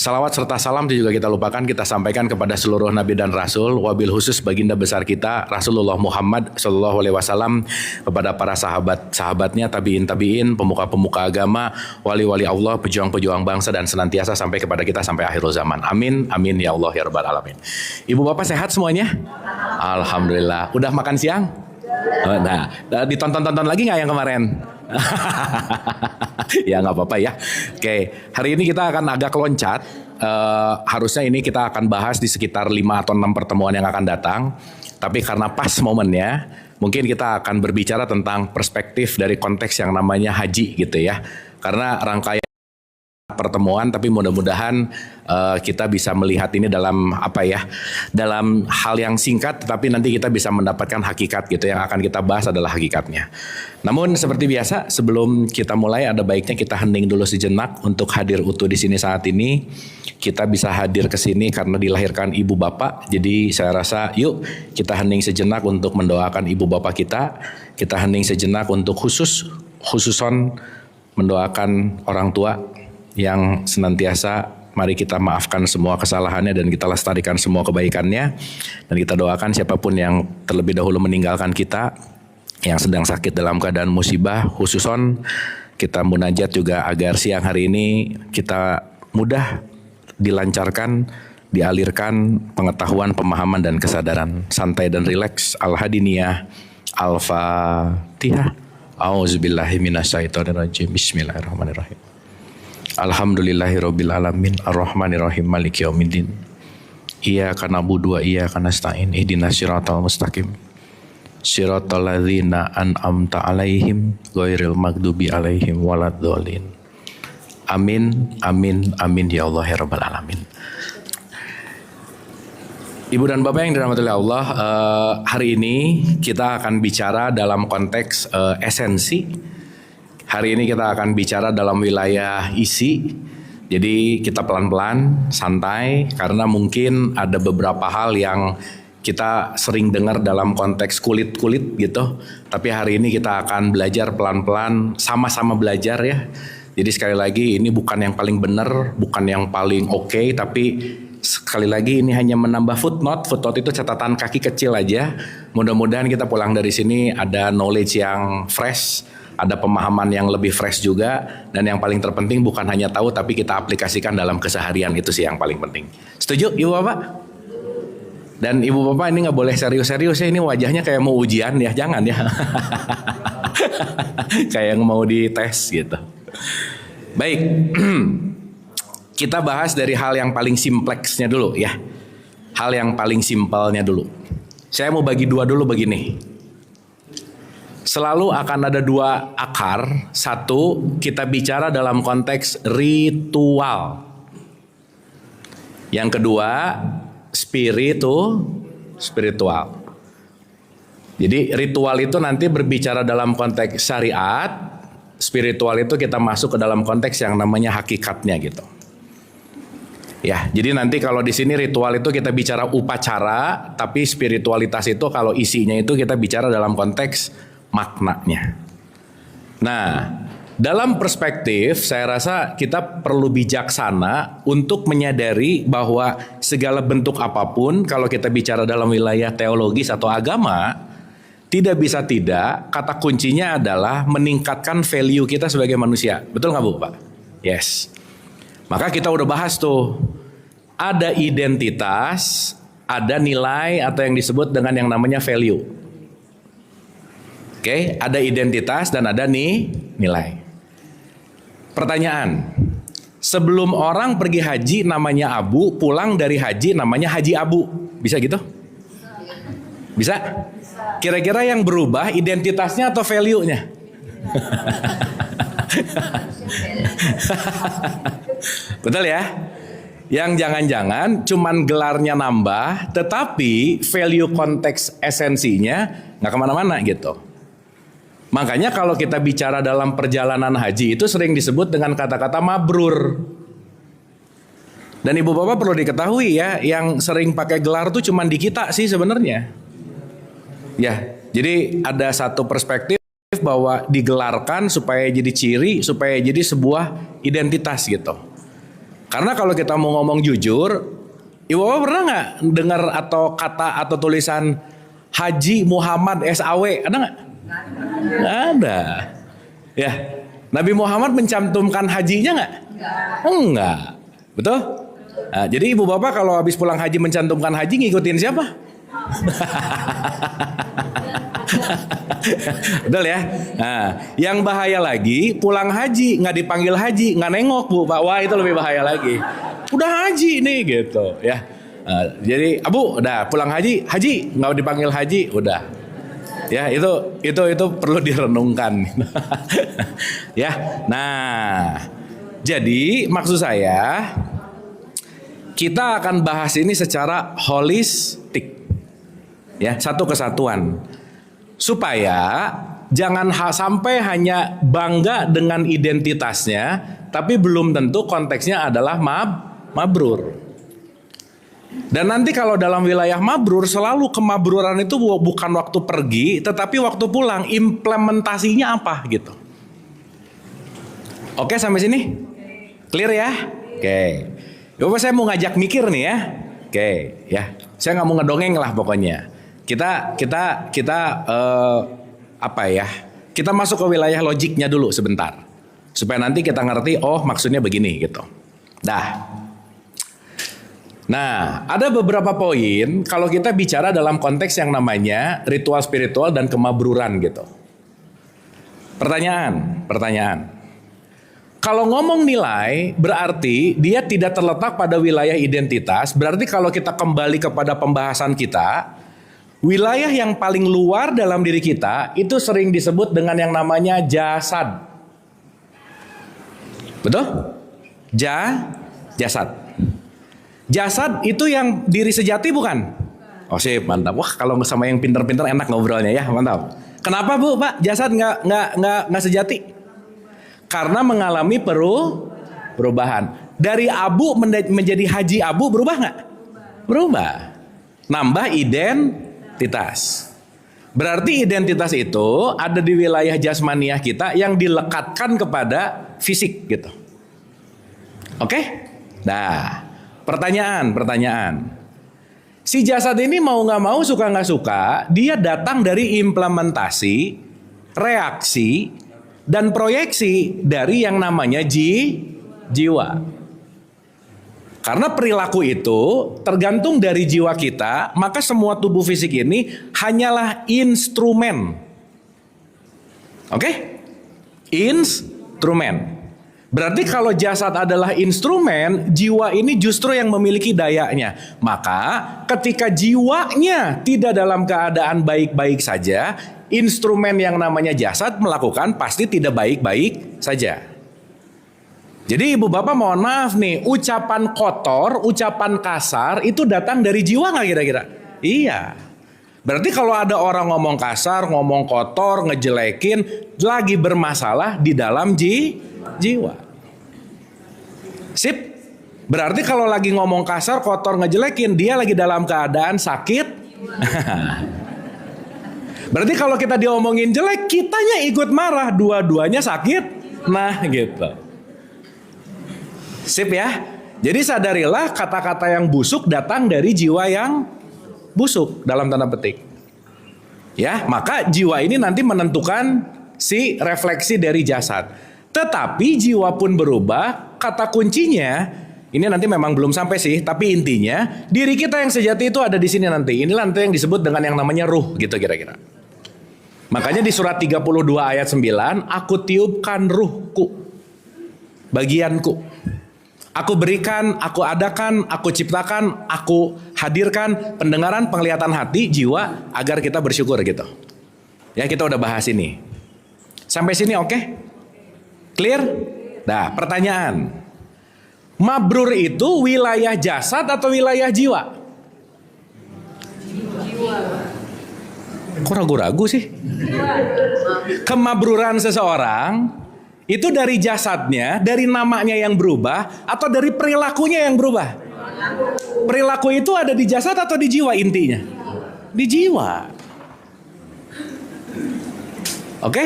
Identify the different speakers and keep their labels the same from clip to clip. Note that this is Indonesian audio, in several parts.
Speaker 1: Salawat serta salam juga kita lupakan, kita sampaikan kepada seluruh nabi dan rasul, wabil khusus baginda besar kita Rasulullah Muhammad Shallallahu Alaihi Wasallam, kepada para sahabatnya, tabiin, pemuka agama, wali-wali Allah, pejuang-pejuang bangsa, dan senantiasa sampai kepada kita sampai akhir zaman. Amin, amin ya Allah ya Rabbal Alamin. Ibu bapak sehat semuanya? Alhamdulillah. Udah makan siang? Nah, ditonton-tonton lagi nggak yang kemarin? Ya nggak apa-apa ya. Oke, hari ini kita akan agak loncat. Harusnya ini kita akan bahas di sekitar 5 atau 6 pertemuan yang akan datang. Tapi karena pas momennya, mungkin kita akan berbicara tentang perspektif dari konteks yang namanya haji gitu ya. Karena rangkaian pertemuan, tapi mudah-mudahan kita bisa melihat ini dalam dalam hal yang singkat, tetapi nanti kita bisa mendapatkan hakikat gitu. Yang akan kita bahas adalah hakikatnya. Namun seperti biasa, sebelum kita mulai ada baiknya kita hening dulu sejenak untuk hadir utuh di sini saat ini. Kita bisa hadir ke sini karena dilahirkan ibu bapak. Jadi saya rasa yuk kita hening sejenak untuk mendoakan ibu bapak kita. Kita hening sejenak untuk khususon mendoakan orang tua yang senantiasa, mari kita maafkan semua kesalahannya dan kita lestarikan semua kebaikannya. Dan kita doakan siapapun yang terlebih dahulu meninggalkan kita, yang sedang sakit dalam keadaan musibah, khususon kita munajat juga agar siang hari ini kita mudah dilancarkan, dialirkan pengetahuan, pemahaman, dan kesadaran. Santai dan rileks. Al-Hadiniyah. Al-Fatihah. A'udzubillahi minasyaitonirrajim. Bismillahirrahmanirrahim. Alhamdulillahirabbil alamin arrahmanirrahim maliki yaumiddin. Iyyaka na'budu wa iyyaka nasta'in ihdinas siratal mustaqim. Siratal ladzina an'amta 'alaihim ghairil maghdubi 'alaihim waladdallin. Amin amin amin ya Allah ya rabbal alamin. Ibu dan bapak yang dirahmati oleh Allah, hari ini kita akan bicara dalam konteks esensi. Hari ini kita akan bicara dalam wilayah isi. Jadi kita pelan-pelan, santai, karena mungkin ada beberapa hal yang kita sering dengar dalam konteks kulit-kulit gitu. Tapi hari ini kita akan belajar pelan-pelan, sama-sama belajar ya. Jadi sekali lagi ini bukan yang paling benar, bukan yang paling oke, tapi sekali lagi ini hanya menambah footnote. Footnote itu catatan kaki kecil aja. Mudah-mudahan kita pulang dari sini ada knowledge yang fresh, ada pemahaman yang lebih fresh juga, dan yang paling terpenting bukan hanya tahu tapi kita aplikasikan dalam keseharian. Itu sih yang paling penting. Setuju ibu bapak? Dan ibu bapak ini nggak boleh serius-serius ya, ini wajahnya kayak mau ujian ya, jangan ya. Kayak mau dites gitu. Baik, kita bahas dari hal yang paling simpleksnya dulu ya. Hal yang paling simpelnya dulu. Saya mau bagi dua dulu begini. Selalu akan ada dua akar. Satu, kita bicara dalam konteks ritual. Yang kedua, spiritual. Jadi ritual itu nanti berbicara dalam konteks syariat. Spiritual itu kita masuk ke dalam konteks yang namanya hakikatnya gitu. Ya, jadi nanti kalau di sini ritual itu kita bicara upacara, tapi spiritualitas itu kalau isinya itu kita bicara dalam konteks maknanya. Nah, dalam perspektif saya rasa kita perlu bijaksana untuk menyadari bahwa segala bentuk apapun kalau kita bicara dalam wilayah teologis atau agama, tidak bisa tidak, kata kuncinya adalah meningkatkan value kita sebagai manusia. Betul nggak Bu Pak? Yes. Maka kita udah bahas tuh, ada identitas, ada nilai atau yang disebut dengan yang namanya value. Oke, ada identitas dan ada nilai. Pertanyaan, sebelum orang pergi haji namanya Abu, pulang dari haji namanya Haji Abu. Bisa gitu? Bisa? Kira-kira yang berubah identitasnya atau value-nya? Betul ya? Yang jangan-jangan cuman gelarnya nambah, tetapi value konteks esensinya nggak kemana-mana gitu. Makanya kalau kita bicara dalam perjalanan haji itu sering disebut dengan kata-kata mabrur. Dan ibu bapak perlu diketahui ya, yang sering pakai gelar tuh cuman di kita sih sebenarnya. Ya, jadi ada satu perspektif bahwa digelarkan supaya jadi ciri, supaya jadi sebuah identitas gitu. Karena kalau kita mau ngomong jujur, Ibu Bapak pernah nggak dengar atau kata atau tulisan Haji Muhammad SAW? Ada nggak? Nggak ada. Ya, Nabi Muhammad mencantumkan hajinya nggak? Enggak. Betul? Nah, jadi Ibu Bapak kalau habis pulang haji mencantumkan haji, ngikutin siapa? Betul ya? Nah, yang bahaya lagi pulang haji nggak dipanggil haji, nggak nengok Bu, Pak. Wah, itu lebih bahaya lagi. Udah haji nih gitu ya. Nah, jadi Abu udah pulang haji, haji nggak dipanggil haji, udah. Ya, itu perlu direnungkan. Ya. Nah, jadi maksud saya kita akan bahas ini secara holistik. Ya, satu kesatuan. Supaya jangan sampai hanya bangga dengan identitasnya, tapi belum tentu konteksnya adalah mabrur. Dan nanti kalau dalam wilayah mabrur, selalu kemabruran itu bukan waktu pergi, tetapi waktu pulang. Implementasinya apa gitu. Oke, sampai sini? Clear ya? Oke. Bapak saya mau ngajak mikir nih ya. Oke, ya. Saya nggak mau ngedongeng lah pokoknya. Kita apa ya? Kita masuk ke wilayah logiknya dulu sebentar, supaya nanti kita ngerti. Oh, maksudnya begini gitu. Nah, ada beberapa poin kalau kita bicara dalam konteks yang namanya ritual spiritual dan kemabruran gitu. Pertanyaan. Kalau ngomong nilai, berarti dia tidak terletak pada wilayah identitas. Berarti kalau kita kembali kepada pembahasan kita, wilayah yang paling luar dalam diri kita itu sering disebut dengan yang namanya jasad. Betul? Jasad. Jasad itu yang diri sejati bukan? Oh sip, mantap. Wah, kalau sama yang pinter-pinter enak ngobrolnya ya, mantap. Kenapa Bu, Pak? Jasad nggak sejati? Karena mengalami perubahan. Dari abu menjadi haji abu berubah nggak? Berubah. Nambah identitas. Berarti identitas itu ada di wilayah jasmaniah kita yang dilekatkan kepada fisik gitu. Oke? Nah, pertanyaan. Si jasad ini mau nggak mau, suka nggak suka, dia datang dari implementasi, reaksi, dan proyeksi dari yang namanya jiwa. Karena perilaku itu tergantung dari jiwa kita, maka semua tubuh fisik ini hanyalah instrumen. Oke? Instrumen. Berarti kalau jasad adalah instrumen, jiwa ini justru yang memiliki dayanya. Maka ketika jiwanya tidak dalam keadaan baik-baik saja, instrumen yang namanya jasad melakukan pasti tidak baik-baik saja. Jadi Ibu Bapak mohon maaf nih, ucapan kotor, ucapan kasar itu datang dari jiwa nggak kira-kira? Iya. Berarti kalau ada orang ngomong kasar, ngomong kotor, ngejelekin, lagi bermasalah di dalam jiwa. Sip. Berarti kalau lagi ngomong kasar, kotor, ngejelekin, dia lagi dalam keadaan sakit. Berarti kalau kita diomongin jelek, kitanya ikut marah, dua-duanya sakit. Nah, gitu. Sip ya. Jadi sadarilah kata-kata yang busuk datang dari jiwa yang busuk dalam tanda petik. Ya, maka jiwa ini nanti menentukan si refleksi dari jasad. Tetapi jiwa pun berubah, kata kuncinya ini nanti memang belum sampai sih, tapi intinya diri kita yang sejati itu ada di sini nanti. Inilah nanti yang disebut dengan yang namanya ruh gitu kira-kira. Makanya di surat 32 ayat 9, aku tiupkan ruhku, bagianku. Aku berikan, aku adakan, aku ciptakan, aku hadirkan pendengaran, penglihatan hati, jiwa agar kita bersyukur gitu. Ya, kita udah bahas ini. Sampai sini oke? Clear? Nah, pertanyaan. Mabrur itu wilayah jasad atau wilayah jiwa? Jiwa. Kok ragu-ragu sih? Kemabruran seseorang itu dari jasadnya, dari namanya yang berubah, atau dari perilakunya yang berubah? Perilaku itu ada di jasad atau di jiwa intinya? Di jiwa. Oke?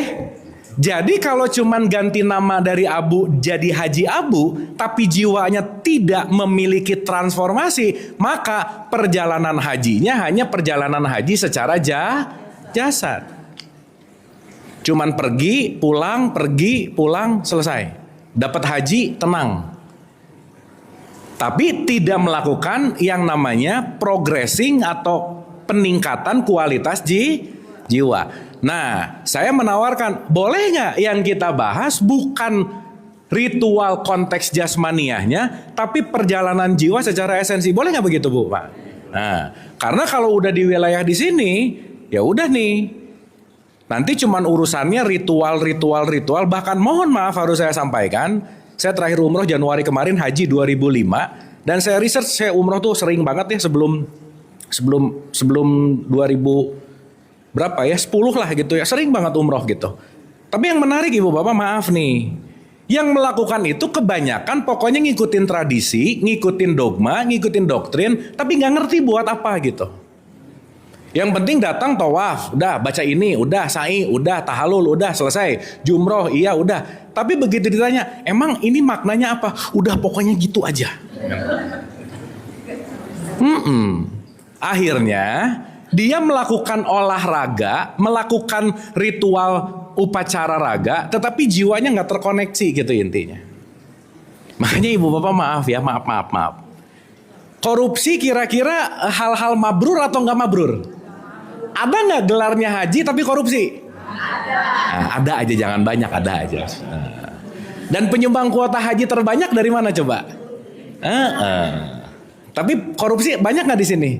Speaker 1: Jadi kalau cuman ganti nama dari Abu jadi Haji Abu, tapi jiwanya tidak memiliki transformasi, maka perjalanan hajinya hanya perjalanan haji secara jasad. Cuman pergi, pulang, selesai. Dapat haji, tenang. Tapi tidak melakukan yang namanya progressing atau peningkatan kualitas jiwa. Nah, saya menawarkan, boleh nggak yang kita bahas bukan ritual konteks jasmaniahnya, tapi perjalanan jiwa secara esensi. Boleh nggak begitu, Bu, Pak? Nah, karena kalau udah di wilayah di sini, ya udah nih. Nanti cuman urusannya ritual. Bahkan mohon maaf harus saya sampaikan, saya terakhir umroh Januari kemarin, haji 2005, dan saya research, saya umroh tuh sering banget ya sebelum 2000 berapa ya, 10 lah gitu ya, sering banget umroh gitu. Tapi yang menarik Ibu Bapak, maaf nih, yang melakukan itu kebanyakan pokoknya ngikutin tradisi, ngikutin dogma, ngikutin doktrin, tapi nggak ngerti buat apa gitu. Yang penting datang tawaf, udah baca ini, udah sa'i, udah tahalul, udah selesai, jumroh, iya udah. Tapi begitu ditanya, emang ini maknanya apa? Udah pokoknya gitu aja. Akhirnya dia melakukan olahraga, melakukan ritual upacara raga, tetapi jiwanya nggak terkoneksi gitu intinya. Makanya Ibu Bapak maaf ya, maaf. Korupsi kira-kira hal-hal mabrur atau nggak mabrur? Ada nggak gelarnya haji tapi korupsi? Ada aja, jangan banyak, ada aja. Dan penyumbang kuota haji terbanyak dari mana coba? Tapi korupsi banyak nggak di sini?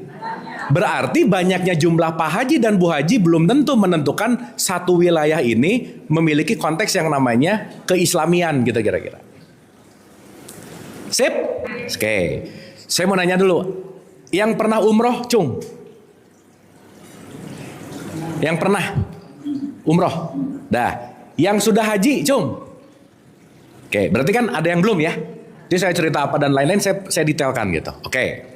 Speaker 1: Berarti banyaknya jumlah Pak Haji dan Bu Haji belum tentu menentukan satu wilayah ini memiliki konteks yang namanya keislamian gitu kira-kira. Sip? Oke. Saya mau nanya dulu. Yang pernah umroh, Cung? Yang pernah umroh? Dah. Yang sudah haji, Cung? Oke, berarti kan ada yang belum ya? Jadi saya cerita apa dan lain-lain saya detailkan gitu. Oke.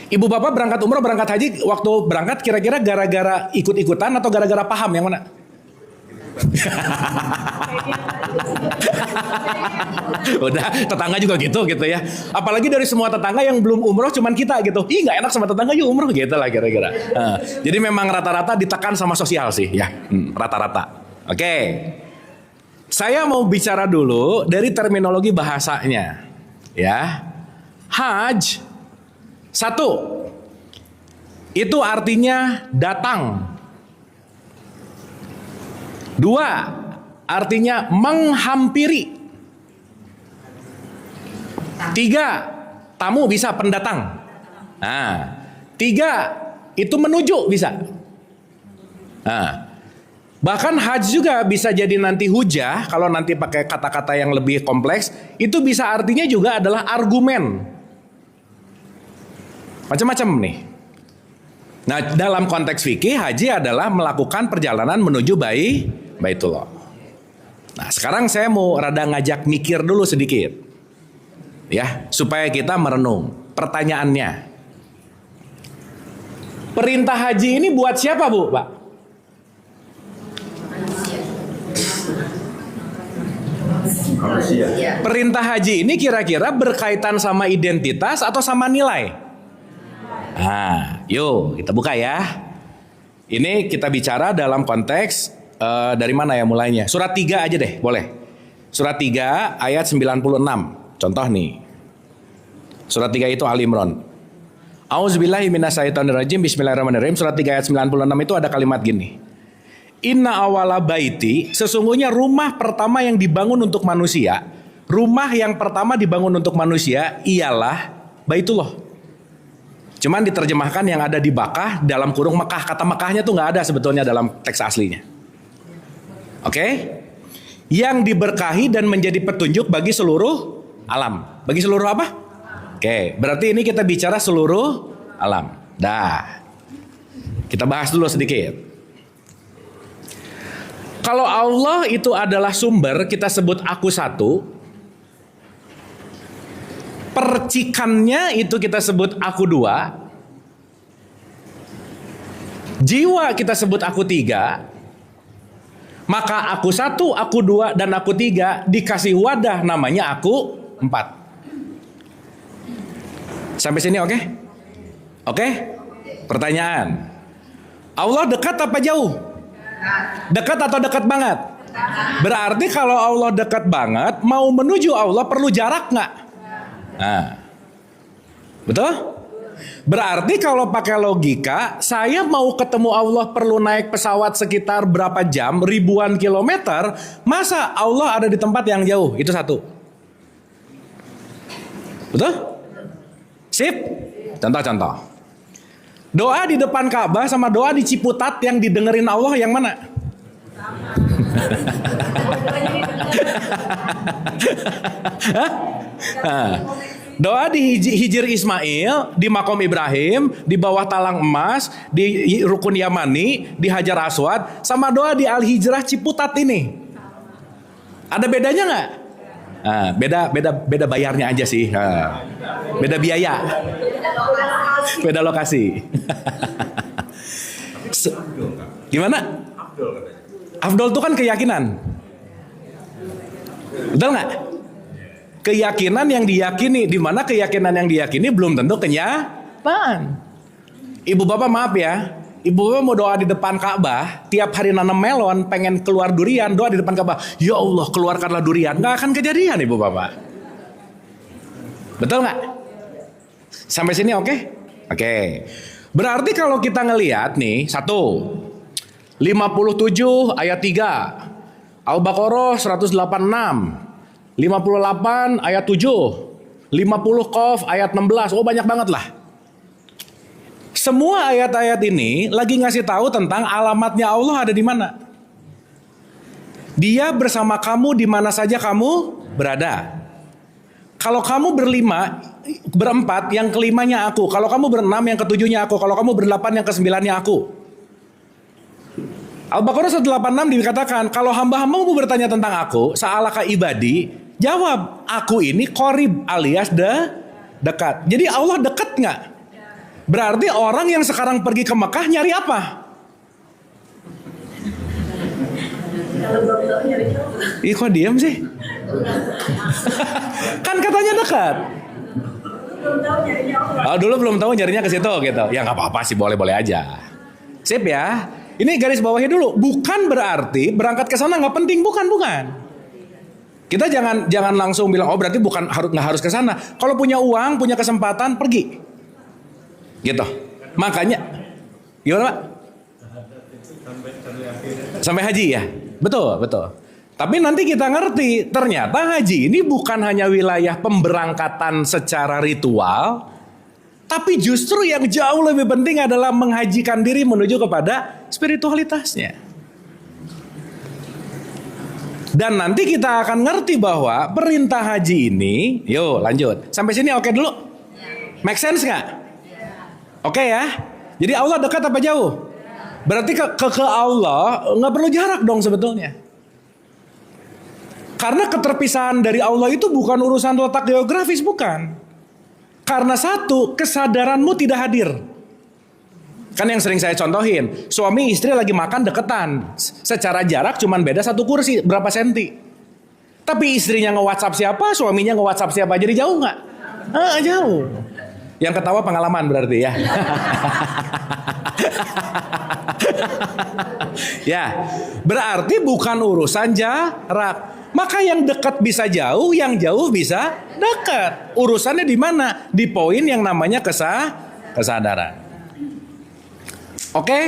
Speaker 1: Ibu Bapak berangkat umroh, berangkat haji, waktu berangkat kira-kira gara-gara ikut-ikutan atau gara-gara paham yang mana? Udah, tetangga juga gitu ya. Apalagi dari semua tetangga yang belum umroh cuman kita gitu. Ih, nggak enak sama tetangga, yuk umroh gitu lah kira-kira. Jadi memang rata-rata ditekan sama sosial sih ya, rata-rata. Oke. Saya mau bicara dulu dari terminologi bahasanya. Ya. Hajj, satu, itu artinya datang. Dua, artinya menghampiri. Tiga, tamu bisa pendatang. Nah, tiga, itu menuju bisa. Nah, bahkan haji juga bisa jadi nanti hujah, kalau nanti pakai kata-kata yang lebih kompleks, itu bisa artinya juga adalah argumen. Macam-macam nih. Nah, dalam konteks fikih, haji adalah melakukan perjalanan menuju Baitullah. Nah, sekarang saya mau rada ngajak mikir dulu sedikit. Ya, supaya kita merenung. Pertanyaannya, perintah haji ini buat siapa, Bu, Pak? Perintah haji ini kira-kira berkaitan sama identitas atau sama nilai? Nah, yuk kita buka ya. Ini kita bicara dalam konteks dari mana ya mulainya? Surat 3 aja deh, boleh. Surat 3 ayat 96. Contoh nih. Surat 3 itu Ali Imran. Auzubillahi minasyaitonirrajim. Bismillahirrahmanirrahim. Surat 3 ayat 96 itu ada kalimat gini. Inna awala baiti, sesungguhnya rumah pertama yang dibangun untuk manusia, rumah yang pertama dibangun untuk manusia ialah Baitullah. Cuman diterjemahkan yang ada di Bakah dalam kurung Mekah. Kata Mekahnya tuh nggak ada sebetulnya dalam teks aslinya. Oke? Yang diberkahi dan menjadi petunjuk bagi seluruh alam. Bagi seluruh apa? Oke, berarti ini kita bicara seluruh alam. Dah. Kita bahas dulu sedikit. Kalau Allah itu adalah sumber, kita sebut aku satu. Percikannya itu kita sebut aku dua. Jiwa kita sebut aku tiga. Maka aku satu, aku dua, dan aku tiga dikasih wadah namanya aku empat. Sampai sini oke? Oke? Pertanyaan. Allah dekat apa jauh? Dekat atau dekat banget? Berarti kalau Allah dekat banget, mau menuju Allah perlu jarak nggak? Nah, betul? Berarti kalau pakai logika, saya mau ketemu Allah perlu naik pesawat sekitar berapa jam, ribuan kilometer, masa Allah ada di tempat yang jauh? Itu satu. Betul? Sip? Contoh-contoh. Doa di depan Ka'bah sama doa di Ciputat yang didengerin Allah yang mana? Doa di Hijr Ismail, di Makom Ibrahim, di bawah talang emas, di Rukun Yamani, di Hajar Aswad, sama doa di Al-Hijrah Ciputat ini. Ada bedanya nggak? Beda bayarnya aja sih. Beda biaya. Beda lokasi. Gimana? Afdol itu kan keyakinan. Betul nggak? Keyakinan yang diyakini, di mana keyakinan yang diyakini belum tentu kenyataan. Ibu bapak maaf ya, ibu bapak mau doa di depan Ka'bah, tiap hari nanam melon, pengen keluar durian, doa di depan Ka'bah, ya Allah keluarkanlah durian, nggak akan kejadian ibu bapak. Betul nggak? Sampai sini oke? Oke. Berarti kalau kita ngelihat nih, 57 ayat 3, Al-Baqarah 186, 58 ayat 7, 50 Qaf ayat 16. Oh banyak banget lah. Semua ayat-ayat ini lagi ngasih tahu tentang alamatnya Allah ada di mana. Dia bersama kamu di mana saja kamu berada. Kalau kamu berempat, yang kelimanya aku. Kalau kamu berenam, yang ketujuhnya aku. Kalau kamu berdelapan, yang kesembilannya aku. Al-Baqarah 186 dikatakan, kalau hamba-hambamu bertanya tentang aku, sa'alaka ibadi, jawab, aku ini qorib alias dekat. Jadi Allah dekat nggak? Berarti orang yang sekarang pergi ke Mekah nyari apa? Ih kok diam sih? Kan katanya dekat. Oh, dulu belum tahu nyarinya ke situ gitu. Ya nggak apa-apa sih, boleh-boleh aja. Sip ya. Ini garis bawahnya dulu. Bukan berarti berangkat ke sana nggak penting, bukan. Kita jangan langsung bilang, oh berarti nggak harus ke sana. Kalau punya uang, punya kesempatan, pergi. Gitu. Makanya, gimana Pak? Sampai haji ya? Betul. Tapi nanti kita ngerti, ternyata haji ini bukan hanya wilayah pemberangkatan secara ritual, tapi justru yang jauh lebih penting adalah menghajikan diri menuju kepada spiritualitasnya. Dan nanti kita akan ngerti bahwa perintah haji ini, yuk lanjut. Sampai sini oke dulu? Make sense nggak? Oke ya? Jadi Allah dekat apa jauh? Berarti ke Allah nggak perlu jarak dong sebetulnya. Karena keterpisahan dari Allah itu bukan urusan letak geografis, bukan. Karena satu, kesadaranmu tidak hadir. Kan yang sering saya contohin, suami istri lagi makan deketan. Secara jarak cuman beda satu kursi, berapa senti. Tapi istrinya nge-WhatsApp siapa, suaminya nge-WhatsApp siapa, jadi jauh nggak? Jauh. Yang ketawa pengalaman berarti ya. Ya, berarti bukan urusan jarak. Maka yang dekat bisa jauh, yang jauh bisa dekat. Urusannya di mana? Di poin yang namanya kesadaran. Oke?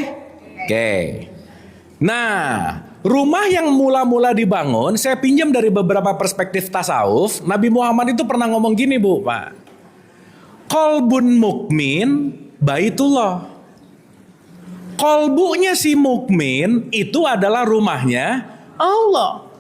Speaker 1: Nah, rumah yang mula-mula dibangun, saya pinjam dari beberapa perspektif tasawuf. Nabi Muhammad itu pernah ngomong gini, Bu, Pak. Qalbun mukmin baitullah. Kolbunya si mukmin itu adalah rumahnya Allah.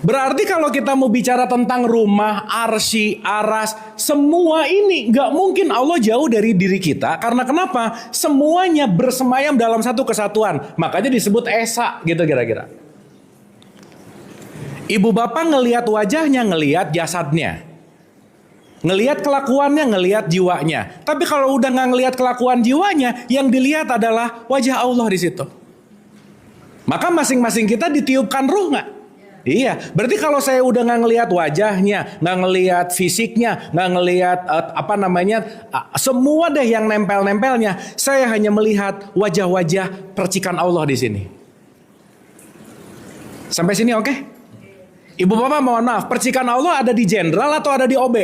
Speaker 1: Berarti kalau kita mau bicara tentang rumah, arsy, aras, semua ini gak mungkin Allah jauh dari diri kita. Karena kenapa? Semuanya bersemayam dalam satu kesatuan. Makanya disebut esa gitu kira-kira. Ibu bapak ngelihat wajahnya, ngelihat jasadnya. Ngelihat kelakuannya, ngelihat jiwanya. Tapi kalau udah gak ngelihat kelakuan jiwanya, yang dilihat adalah wajah Allah di situ. Maka masing-masing kita ditiupkan ruh nggak? Iya, berarti kalau saya udah nggak ngelihat wajahnya, nggak ngelihat fisiknya, nggak ngelihat semua deh yang nempel-nempelnya, saya hanya melihat wajah-wajah percikan Allah di sini. Sampai sini oke? Ibu bapak mohon maaf, percikan Allah ada di jenderal atau ada di OB?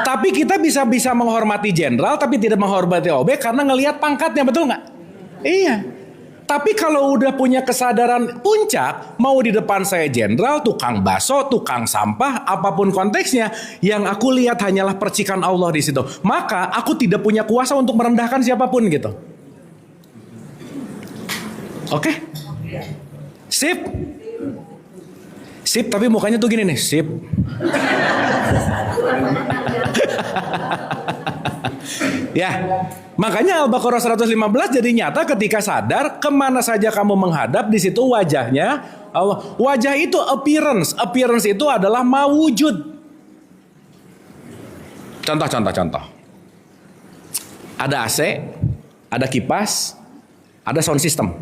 Speaker 1: Tapi kita bisa menghormati jenderal, tapi tidak menghormati OB karena ngelihat pangkatnya, betul nggak? Iya. Tapi kalau udah punya kesadaran puncak, mau di depan saya jenderal, tukang bakso, tukang sampah, apapun konteksnya, yang aku lihat hanyalah percikan Allah di situ. Maka aku tidak punya kuasa untuk merendahkan siapapun gitu. Oke? Sip? Sip, tapi mukanya tuh gini nih, sip. Ya, makanya Al-Baqarah 115 jadi nyata ketika sadar kemana saja kamu menghadap, di situ wajahnya Allah. Wajah itu appearance itu adalah mawujud. Contoh. Ada AC, ada kipas, ada sound system.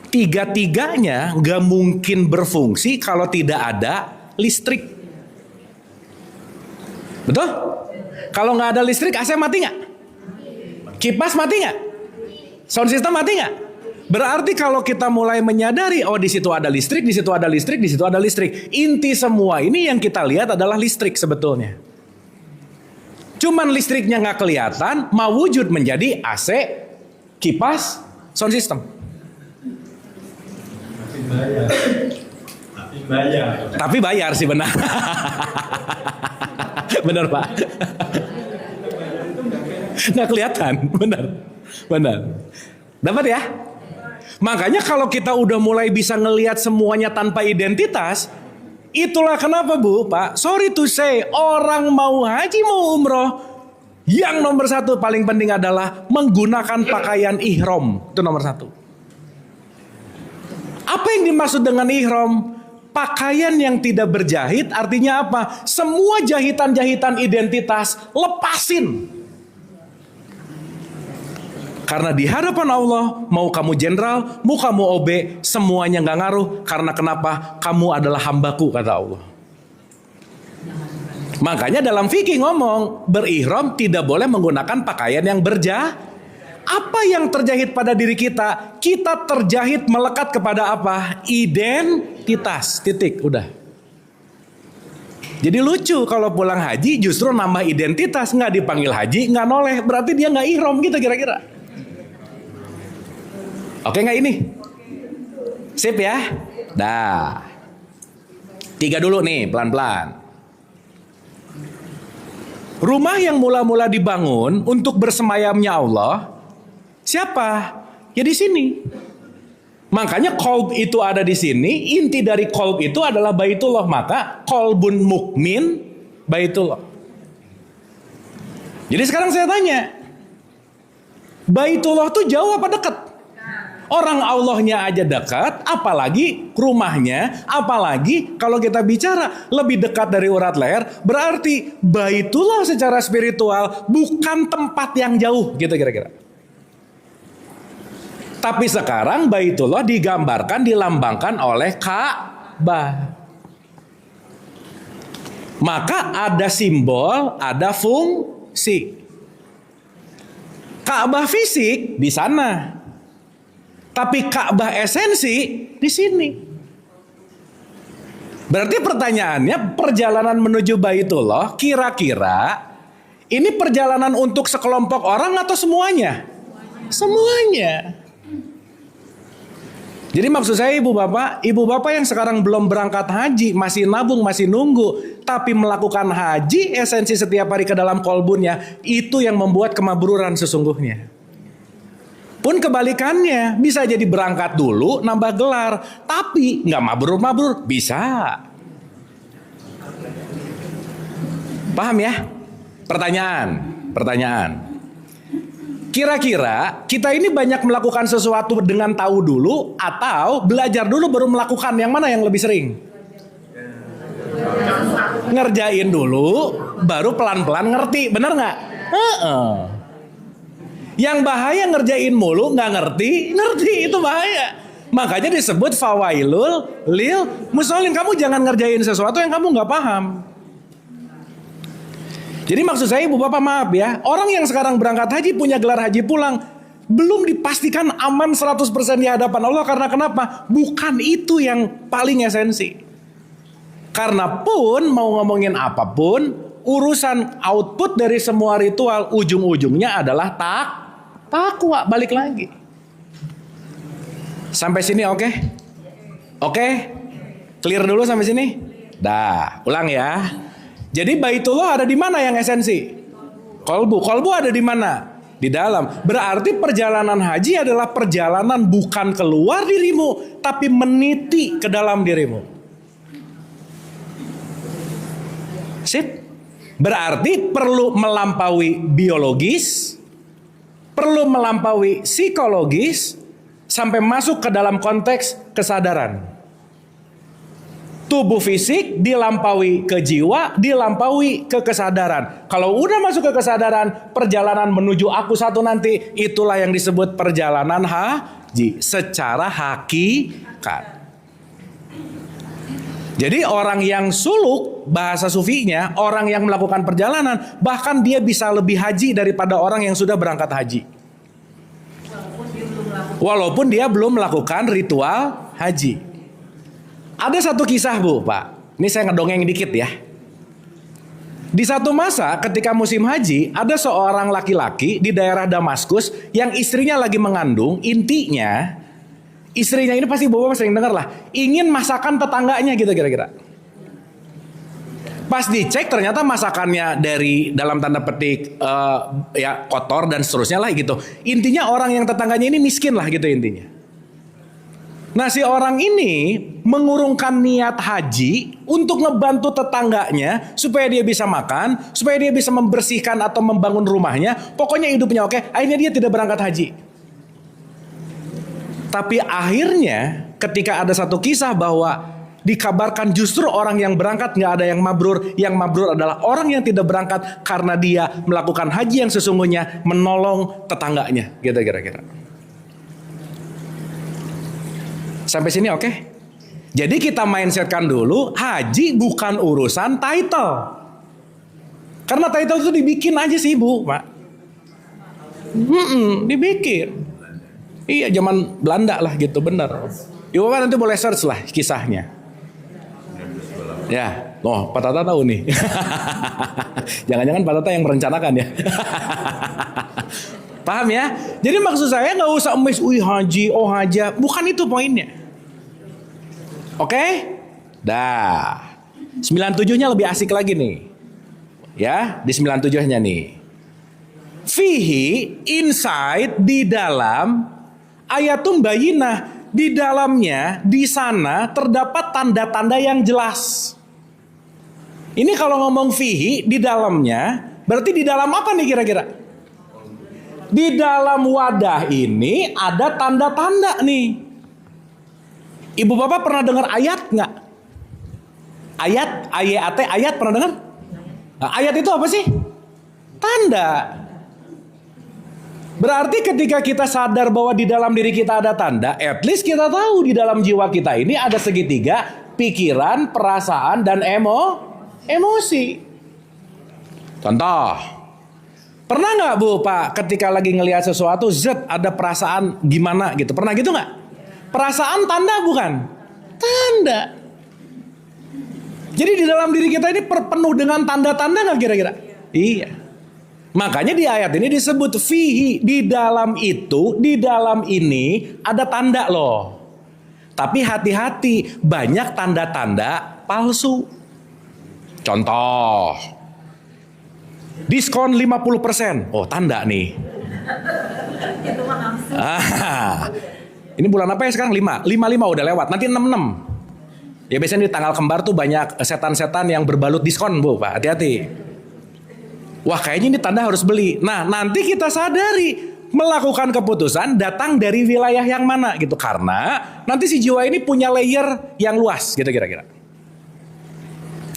Speaker 1: Tiga-tiganya gak mungkin berfungsi kalau tidak ada listrik. Betul? Kalau nggak ada listrik, AC mati nggak? Kipas mati nggak? Sound system mati nggak? Berarti kalau kita mulai menyadari, oh di situ ada listrik, di situ ada listrik, di situ ada listrik. Inti semua ini yang kita lihat adalah listrik sebetulnya. Cuman listriknya nggak kelihatan, mau wujud menjadi AC, kipas, sound system. Tapi bayar sih benar. Benar Pak. Nggak kelihatan, benar. Dapat ya? Makanya kalau kita udah mulai bisa ngelihat semuanya tanpa identitas, itulah kenapa Bu, Pak, sorry to say, orang mau haji mau umroh, yang nomor satu paling penting adalah menggunakan pakaian ihram. Itu nomor satu. Apa yang dimaksud dengan ihram? Pakaian yang tidak berjahit artinya apa? Semua jahitan-jahitan identitas lepasin. Karena di hadapan Allah, mau kamu jenderal, mau kamu OB, semuanya nggak ngaruh. Karena kenapa? Kamu adalah hambaku, kata Allah. Makanya dalam fikih ngomong, berihram tidak boleh menggunakan pakaian yang berjahit. Apa yang terjahit pada diri kita? Kita terjahit melekat kepada apa? Identitas. Titik. Udah. Jadi lucu kalau pulang haji justru nambah identitas. Nggak dipanggil haji, nggak noleh. Berarti dia nggak ihram gitu kira-kira. Oke nggak ini? Sip ya? Dah. 3 dulu nih, pelan-pelan. Rumah yang mula-mula dibangun untuk bersemayamnya Allah, siapa? Ya di sini. Makanya qalb itu ada di sini. Inti dari qalb itu adalah Baitullah. Maka qalbun mukmin Baitullah. Jadi sekarang saya tanya, Baitullah tuh jauh apa dekat? Orang Allahnya aja dekat, apalagi rumahnya, apalagi kalau kita bicara lebih dekat dari urat leher, berarti Baitullah secara spiritual bukan tempat yang jauh, gitu kira-kira. Tapi sekarang Baitullah digambarkan, dilambangkan oleh Ka'bah. Maka ada simbol, ada fungsi. Ka'bah fisik di sana. Tapi Ka'bah esensi di sini. Berarti pertanyaannya, perjalanan menuju Baitullah kira-kira ini perjalanan untuk sekelompok orang atau semuanya? Semuanya. Jadi maksud saya ibu bapak yang sekarang belum berangkat haji, masih nabung, masih nunggu, tapi melakukan haji esensi setiap hari ke dalam kolbunnya, itu yang membuat kemabruran sesungguhnya. Pun kebalikannya, bisa jadi berangkat dulu nambah gelar, tapi nggak mabrur-mabrur, bisa. Paham ya? Pertanyaan. Kira-kira kita ini banyak melakukan sesuatu dengan tahu dulu atau belajar dulu baru melakukan? Yang mana yang lebih sering? Ngerjain dulu, baru pelan-pelan ngerti, benar nggak? Yang bahaya ngerjain mulu, nggak ngerti itu bahaya. Makanya disebut fawailul lil musholin. Kamu jangan ngerjain sesuatu yang kamu nggak paham. Jadi maksud saya ibu bapak maaf ya, orang yang sekarang berangkat haji punya gelar haji pulang, belum dipastikan aman 100% di hadapan Allah. Karena kenapa? Bukan itu yang paling esensi. Karena pun mau ngomongin apapun, urusan output dari semua ritual ujung-ujungnya adalah takwa. Balik lagi. Sampai sini oke? Oke? Clear dulu sampai sini? Dah, ulang ya. Jadi Baitullah ada di mana yang esensi? Kolbu ada di mana? Di dalam. Berarti perjalanan haji adalah perjalanan bukan keluar dirimu, tapi meniti ke dalam dirimu. Sip? Berarti perlu melampaui biologis, perlu melampaui psikologis, sampai masuk ke dalam konteks kesadaran. Tubuh fisik dilampaui ke jiwa, dilampaui ke kesadaran. Kalau udah masuk ke kesadaran, perjalanan menuju aku satu nanti, itulah yang disebut perjalanan haji secara hakikat. Jadi orang yang suluk, bahasa sufinya, orang yang melakukan perjalanan, bahkan dia bisa lebih haji daripada orang yang sudah berangkat haji. Walaupun dia belum melakukan ritual haji. Ada satu kisah Bu, Pak. Ini saya ngedongeng dikit ya. Di satu masa ketika musim haji, ada seorang laki-laki di daerah Damaskus yang istrinya lagi mengandung. Intinya, istrinya ini pasti Bapak sering dengar lah, ingin masakan tetangganya gitu kira-kira. Pas dicek ternyata masakannya dari dalam tanda petik ya kotor dan seterusnya lah gitu. Intinya orang yang tetangganya ini miskin lah gitu intinya. Nah si orang ini mengurungkan niat haji untuk ngebantu tetangganya supaya dia bisa makan, supaya dia bisa membersihkan atau membangun rumahnya. Pokoknya hidupnya oke. Akhirnya dia tidak berangkat haji. Tapi akhirnya ketika ada satu kisah bahwa dikabarkan justru orang yang berangkat nggak ada yang mabrur. Yang mabrur adalah orang yang tidak berangkat karena dia melakukan haji yang sesungguhnya menolong tetangganya. Gitu kira-kira. Sampai sini oke? Jadi kita mindsetkan dulu, haji bukan urusan title. Karena title itu dibikin aja sih Bu, Pak. Dibikin. Iya zaman Belanda lah gitu, bener. Ibu Bapak nanti boleh search lah kisahnya. Ya, Pak Tata tahu nih. Jangan-jangan Pak Tata yang merencanakan ya. Paham ya? Jadi maksud saya nggak usah emis, haji, haja. Bukan itu poinnya. Oke? Dah. 97-nya lebih asik lagi nih. Ya, di 97-nya nih. Fihi, inside, di dalam, ayatum bayinah. Di dalamnya, di sana terdapat tanda-tanda yang jelas. Ini kalau ngomong fihi, di dalamnya, berarti di dalam apa nih kira-kira? Di dalam wadah ini ada tanda-tanda nih. Ibu Bapak pernah dengar ayat nggak? Ayat, ayat pernah dengar? Nah, ayat itu apa sih? Tanda. Berarti ketika kita sadar bahwa di dalam diri kita ada tanda, at least kita tahu di dalam jiwa kita ini ada segitiga, pikiran, perasaan, dan emosi. Contoh, pernah nggak Bu Pak ketika lagi ngelihat sesuatu, ada perasaan gimana gitu? Pernah gitu nggak? Perasaan tanda bukan? Tanda. Jadi di dalam diri kita ini penuh dengan tanda-tanda nggak kira-kira? Iya. Makanya di ayat ini disebut fihi, di dalam itu, di dalam ini ada tanda loh. Tapi hati-hati, banyak tanda-tanda palsu. Contoh, diskon 50%. Oh tanda nih.
Speaker 2: Itu mah
Speaker 1: Ini bulan apa ya sekarang? 5 udah lewat. Nanti 66. Ya biasanya di tanggal kembar tuh banyak setan-setan yang berbalut diskon Bu Pak. Hati-hati. Wah kayaknya ini tanda harus beli. Nah nanti kita sadari melakukan keputusan datang dari wilayah yang mana gitu. Karena nanti si jiwa ini punya layer yang luas gitu kira-kira.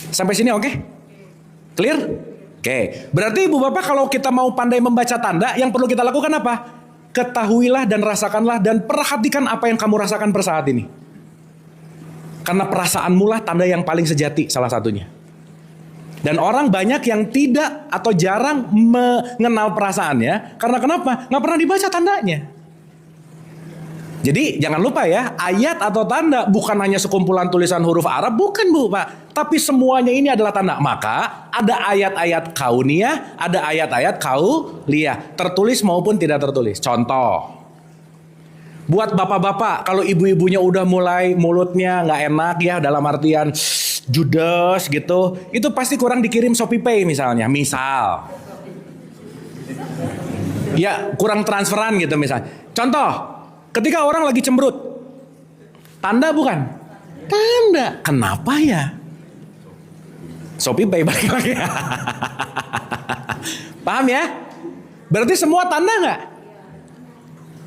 Speaker 1: Sampai sini oke? Clear? Oke, berarti ibu bapak kalau kita mau pandai membaca tanda, yang perlu kita lakukan apa? Ketahuilah dan rasakanlah dan perhatikan apa yang kamu rasakan per saat ini. Karena perasaanmu lah tanda yang paling sejati salah satunya. Dan orang banyak yang tidak atau jarang mengenal perasaannya. Karena kenapa? Nggak pernah dibaca tandanya. Jadi jangan lupa ya, ayat atau tanda bukan hanya sekumpulan tulisan huruf Arab, bukan Bu Pak. Tapi semuanya ini adalah tanda. Maka ada ayat-ayat kauniyah, ada ayat-ayat kauliyah, tertulis maupun tidak tertulis. Contoh, buat bapak-bapak, kalau ibu-ibunya udah mulai mulutnya nggak enak ya, dalam artian judes gitu, itu pasti kurang dikirim Shopee Pay misalnya. Misal, ya kurang transferan gitu misalnya. Contoh. Ketika orang lagi cemberut, tanda bukan? Tanda. Kenapa ya? Shopee Pay balik lagi. Paham ya? Berarti semua tanda nggak?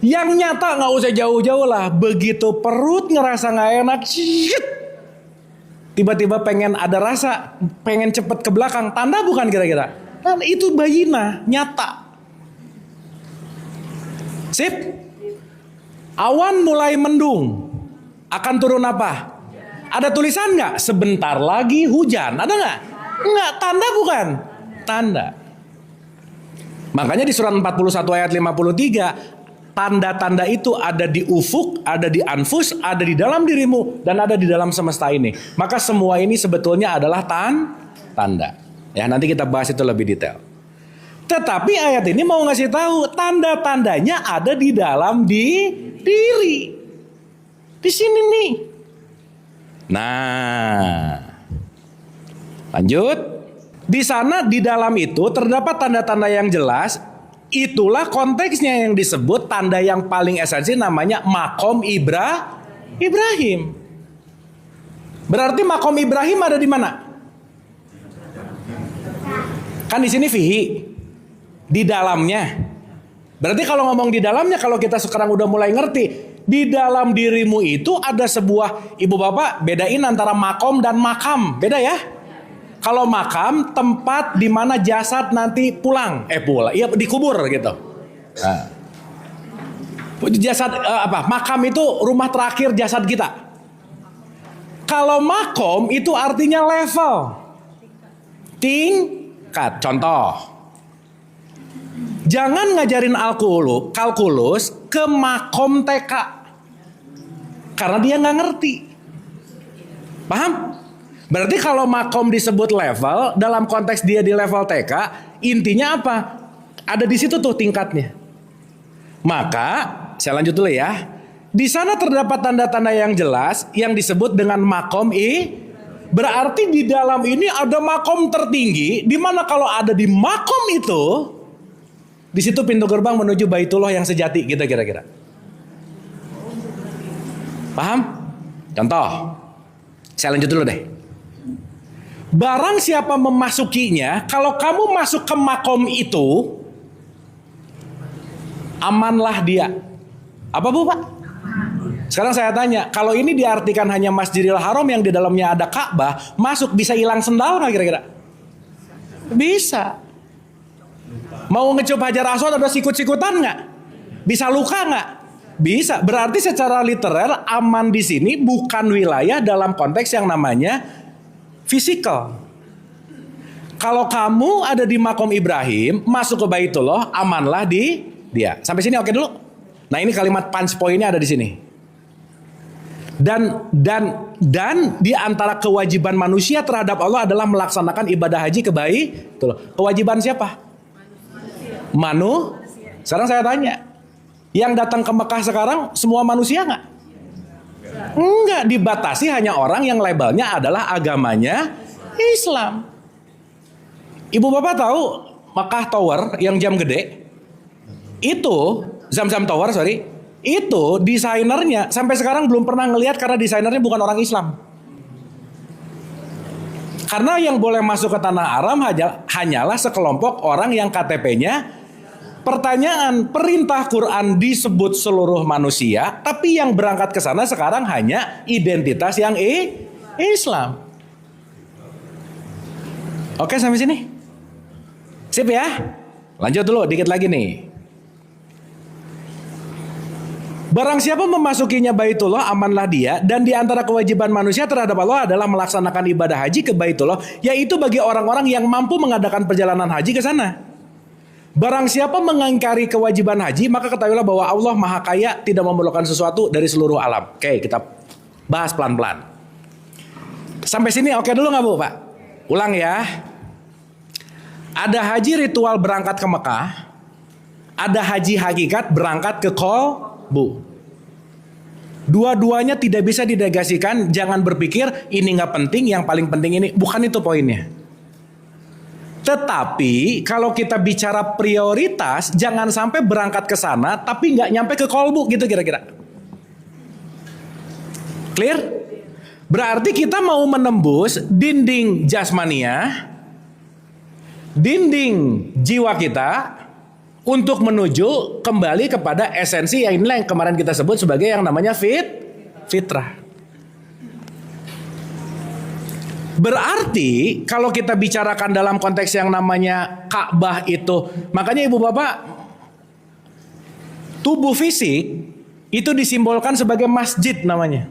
Speaker 1: Yang nyata nggak usah jauh-jauh lah. Begitu perut ngerasa nggak enak, tiba-tiba pengen ada rasa, pengen cepet ke belakang. Tanda bukan kira-kira? Kan itu bayina, nyata. Sip? Awan mulai mendung, akan turun apa? Ada tulisan nggak? Sebentar lagi hujan, ada nggak? Nggak, tanda bukan? Tanda. Makanya di surat 41 ayat 53, tanda-tanda itu ada di ufuk, ada di anfus, ada di dalam dirimu, dan ada di dalam semesta ini. Maka semua ini sebetulnya adalah tanda. Ya, nanti kita bahas itu lebih detail. Tetapi ayat ini mau ngasih tahu tanda-tandanya ada di dalam diri. Di sini nih. Nah, lanjut. Di sana di dalam itu terdapat tanda-tanda yang jelas. Itulah konteksnya yang disebut tanda yang paling esensi namanya makom Ibrahim. Berarti makom Ibrahim ada di mana? Kan di sini fihi. Di dalamnya. Berarti kalau ngomong di dalamnya, kalau kita sekarang udah mulai ngerti, di dalam dirimu itu ada sebuah, ibu bapak bedain antara makom dan makam, beda ya? Kalau makam tempat di mana jasad nanti pulang, iya dikubur gitu. Nah. Jasad makam itu rumah terakhir jasad kita. Kalau makom itu artinya level, tingkat. Contoh. Jangan ngajarin kalkulus ke makom TK. Karena dia nggak ngerti. Paham? Berarti kalau makom disebut level, dalam konteks dia di level TK, intinya apa? Ada di situ tuh tingkatnya. Maka, saya lanjut dulu ya. Di sana terdapat tanda-tanda yang jelas yang disebut dengan makom berarti di dalam ini ada makom tertinggi, di mana kalau ada di makom itu, di situ pintu gerbang menuju Baitullah yang sejati gitu kira-kira. Paham? Contoh. Saya lanjut dulu deh. Barang siapa memasukinya, kalau kamu masuk ke makom itu, amanlah dia. Apa Bu Pak? Sekarang saya tanya, kalau ini diartikan hanya Masjidil Haram yang di dalamnya ada Ka'bah, masuk bisa hilang sendal nggak kira-kira? Bisa. Mau ngecup Hajar Aswad ada sikut-sikutan nggak? Bisa luka nggak? Bisa. Berarti secara literal aman di sini bukan wilayah dalam konteks yang namanya fisikal. Kalau kamu ada di makom Ibrahim, masuk ke Baitullah, amanlah di dia. Sampai sini oke dulu. Nah ini kalimat punch point-nya ada di sini. Dan di antara kewajiban manusia terhadap Allah adalah melaksanakan ibadah haji ke Baitullah. Kewajiban siapa? Sekarang saya tanya, yang datang ke Mekah sekarang semua manusia nggak? Enggak, dibatasi hanya orang yang labelnya adalah agamanya Islam. Ibu bapak tahu Mekah Tower yang jam gede? Itu Zam-Zam Tower, itu desainernya sampai sekarang belum pernah ngelihat karena desainernya bukan orang Islam. Karena yang boleh masuk ke tanah haram hanyalah sekelompok orang yang KTP-nya. Pertanyaan, perintah Quran disebut seluruh manusia, tapi yang berangkat ke sana sekarang hanya identitas yang Islam. Oke sampai sini? Sip ya. Lanjut dulu dikit lagi nih. Barang siapa memasukinya Baitullah, amanlah dia. Dan di antara kewajiban manusia terhadap Allah adalah melaksanakan ibadah haji ke Baitullah, yaitu bagi orang-orang yang mampu mengadakan perjalanan haji ke sana. Barang siapa mengingkari kewajiban haji, maka ketahuilah bahwa Allah Maha Kaya, tidak memerlukan sesuatu dari seluruh alam. Oke, kita bahas pelan-pelan. Sampai sini oke dulu nggak Bu, Pak? Ulang ya. Ada haji ritual berangkat ke Mekah, ada haji hakikat berangkat ke Qalbu. Dua-duanya tidak bisa dinegasikan. Jangan berpikir ini nggak penting, yang paling penting ini. Bukan itu poinnya. Tetapi kalau kita bicara prioritas, jangan sampai berangkat ke sana tapi nggak nyampe ke Qalbu gitu kira-kira. Clear? Berarti kita mau menembus dinding jasmania, dinding jiwa kita, untuk menuju kembali kepada esensi yang inilah yang kemarin kita sebut sebagai yang namanya fitrah. Berarti kalau kita bicarakan dalam konteks yang namanya Ka'bah itu, makanya ibu bapak, tubuh fisik itu disimbolkan sebagai masjid namanya.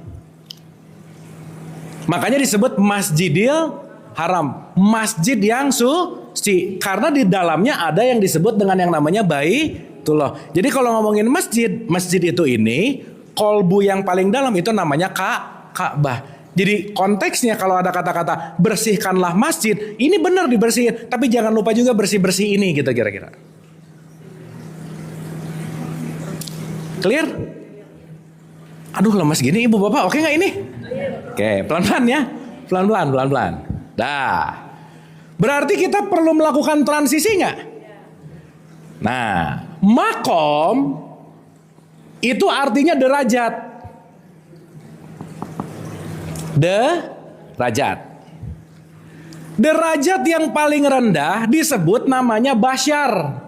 Speaker 1: Makanya disebut Masjidil Haram, masjid yang suci, karena di dalamnya ada yang disebut dengan yang namanya Baitullah. Jadi kalau ngomongin masjid, masjid itu ini kolbu yang paling dalam itu namanya Ka'bah. Jadi konteksnya kalau ada kata-kata bersihkanlah masjid, ini benar dibersihin, tapi jangan lupa juga bersih-bersih ini gitu kira-kira. Clear? Aduh lemas gini ibu bapak, oke nggak ini? Oke, pelan-pelan ya, pelan-pelan. Dah, berarti kita perlu melakukan transisi nggak? Nah, makom itu artinya derajat. Derajat yang paling rendah disebut namanya basyar.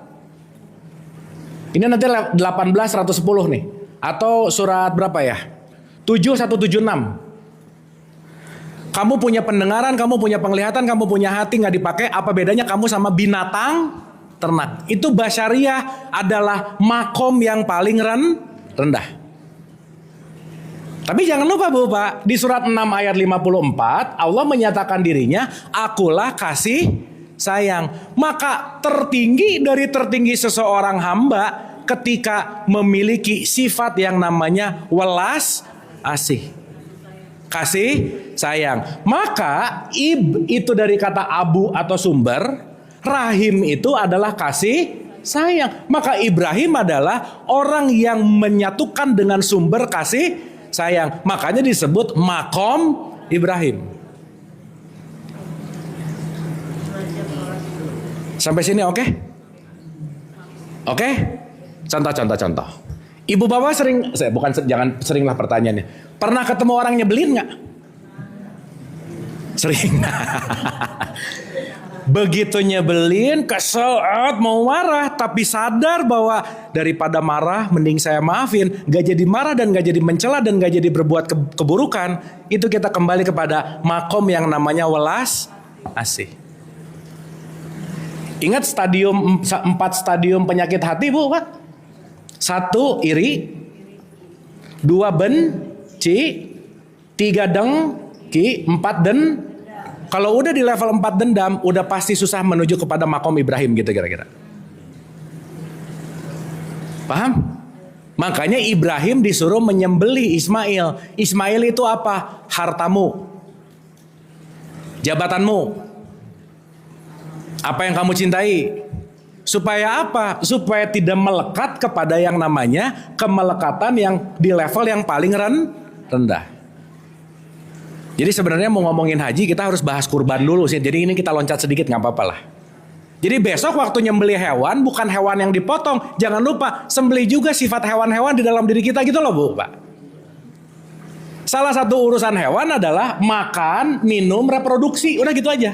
Speaker 1: Ini nanti 18110 nih. Atau surat berapa ya? 7176. Kamu punya pendengaran, kamu punya penglihatan, kamu punya hati, nggak dipakai. Apa bedanya kamu sama binatang ternak? Itu basyariah adalah makom yang paling rendah. Tapi jangan lupa Bu Pak, di surat 6 ayat 54 Allah menyatakan dirinya, akulah kasih sayang. Maka tertinggi dari tertinggi seseorang hamba ketika memiliki sifat yang namanya welas asih, kasih sayang. Maka itu dari kata abu atau sumber, rahim itu adalah kasih sayang. Maka Ibrahim adalah orang yang menyatukan dengan sumber kasih sayang, makanya disebut makom Ibrahim. Sampai sini oke? Oke? Contoh. Ibu bapak jangan seringlah pertanyaannya. Pernah ketemu orang nyebelin nggak? Sering. Begitu nyebelin, kesel, mau marah, tapi sadar bahwa daripada marah, mending saya maafin. Gak jadi marah dan gak jadi mencela dan gak jadi berbuat keburukan. Itu kita kembali kepada makom yang namanya welas asih. Ingat 4 stadium penyakit hati Bu Pak? 1 iri, 2 benci, 3 dengki, 4 dendam. Kalau udah di level 4 dendam, udah pasti susah menuju kepada makom Ibrahim gitu kira-kira. Paham? Makanya Ibrahim disuruh menyembelih Ismail. Ismail itu apa? Hartamu, jabatanmu, apa yang kamu cintai. Supaya apa? Supaya tidak melekat kepada yang namanya kemelekatan yang di level yang paling rendah. Jadi sebenarnya mau ngomongin haji kita harus bahas kurban dulu sih. Jadi ini kita loncat sedikit nggak apa-apa lah. Jadi besok waktu nyembelih hewan bukan hewan yang dipotong. Jangan lupa sembelih juga sifat hewan-hewan di dalam diri kita gitu loh Bu Pak. Salah satu urusan hewan adalah makan, minum, reproduksi. Udah gitu aja.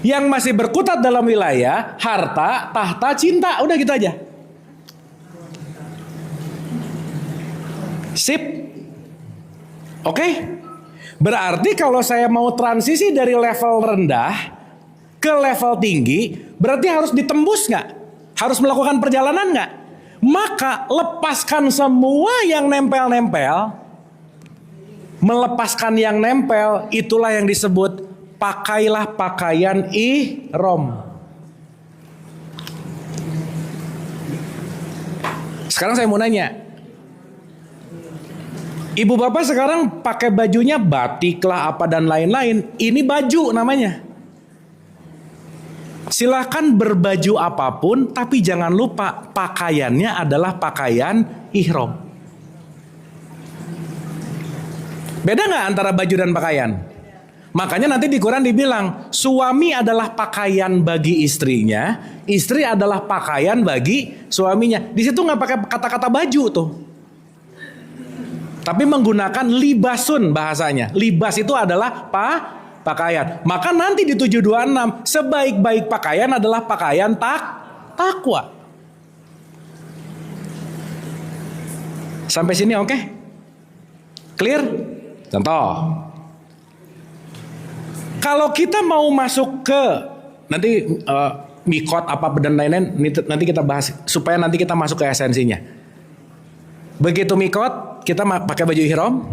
Speaker 1: Yang masih berkutat dalam wilayah harta, tahta, cinta. Udah gitu aja. Sip. Oke, berarti kalau saya mau transisi dari level rendah ke level tinggi, berarti harus ditembus nggak? Harus melakukan perjalanan nggak? Maka lepaskan semua yang nempel-nempel. Melepaskan yang nempel, itulah yang disebut pakailah pakaian ihram. Sekarang saya mau nanya, ibu bapak sekarang pakai bajunya batik lah apa dan lain-lain. Ini baju namanya. Silahkan berbaju apapun, tapi jangan lupa pakaiannya adalah pakaian ihram. Beda nggak antara baju dan pakaian? Makanya nanti di Quran dibilang suami adalah pakaian bagi istrinya, istri adalah pakaian bagi suaminya. Di situ nggak pakai kata-kata baju tuh, tapi menggunakan libasun bahasanya. Libas itu adalah pakaian. Maka nanti di 726 sebaik-baik pakaian adalah pakaian takwa. Sampai sini oke? Clear? Contoh, kalau kita mau masuk ke nanti mikot apa dan lain-lain, nanti kita bahas supaya nanti kita masuk ke esensinya. Begitu mikot, kita pakai baju ihram,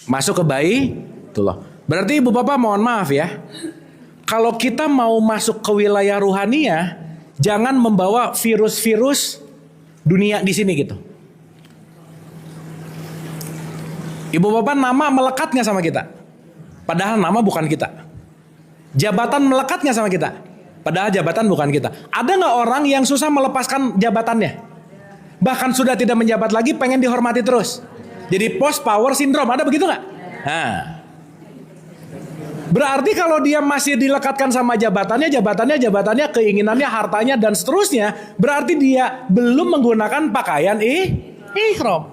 Speaker 1: masuk ke Baitullah. Berarti ibu bapak mohon maaf ya, kalau kita mau masuk ke wilayah ruhaniyah, jangan membawa virus-virus dunia di sini gitu. Ibu bapak nama melekat nggak sama kita? Padahal nama bukan kita. Jabatan melekat nggak sama kita? Padahal jabatan bukan kita. Ada nggak orang yang susah melepaskan jabatannya? Bahkan sudah tidak menjabat lagi, pengen dihormati terus. Jadi post power syndrome, ada begitu nggak? Nah, berarti kalau dia masih dilekatkan sama jabatannya, keinginannya, hartanya dan seterusnya, berarti dia belum menggunakan pakaian ihram.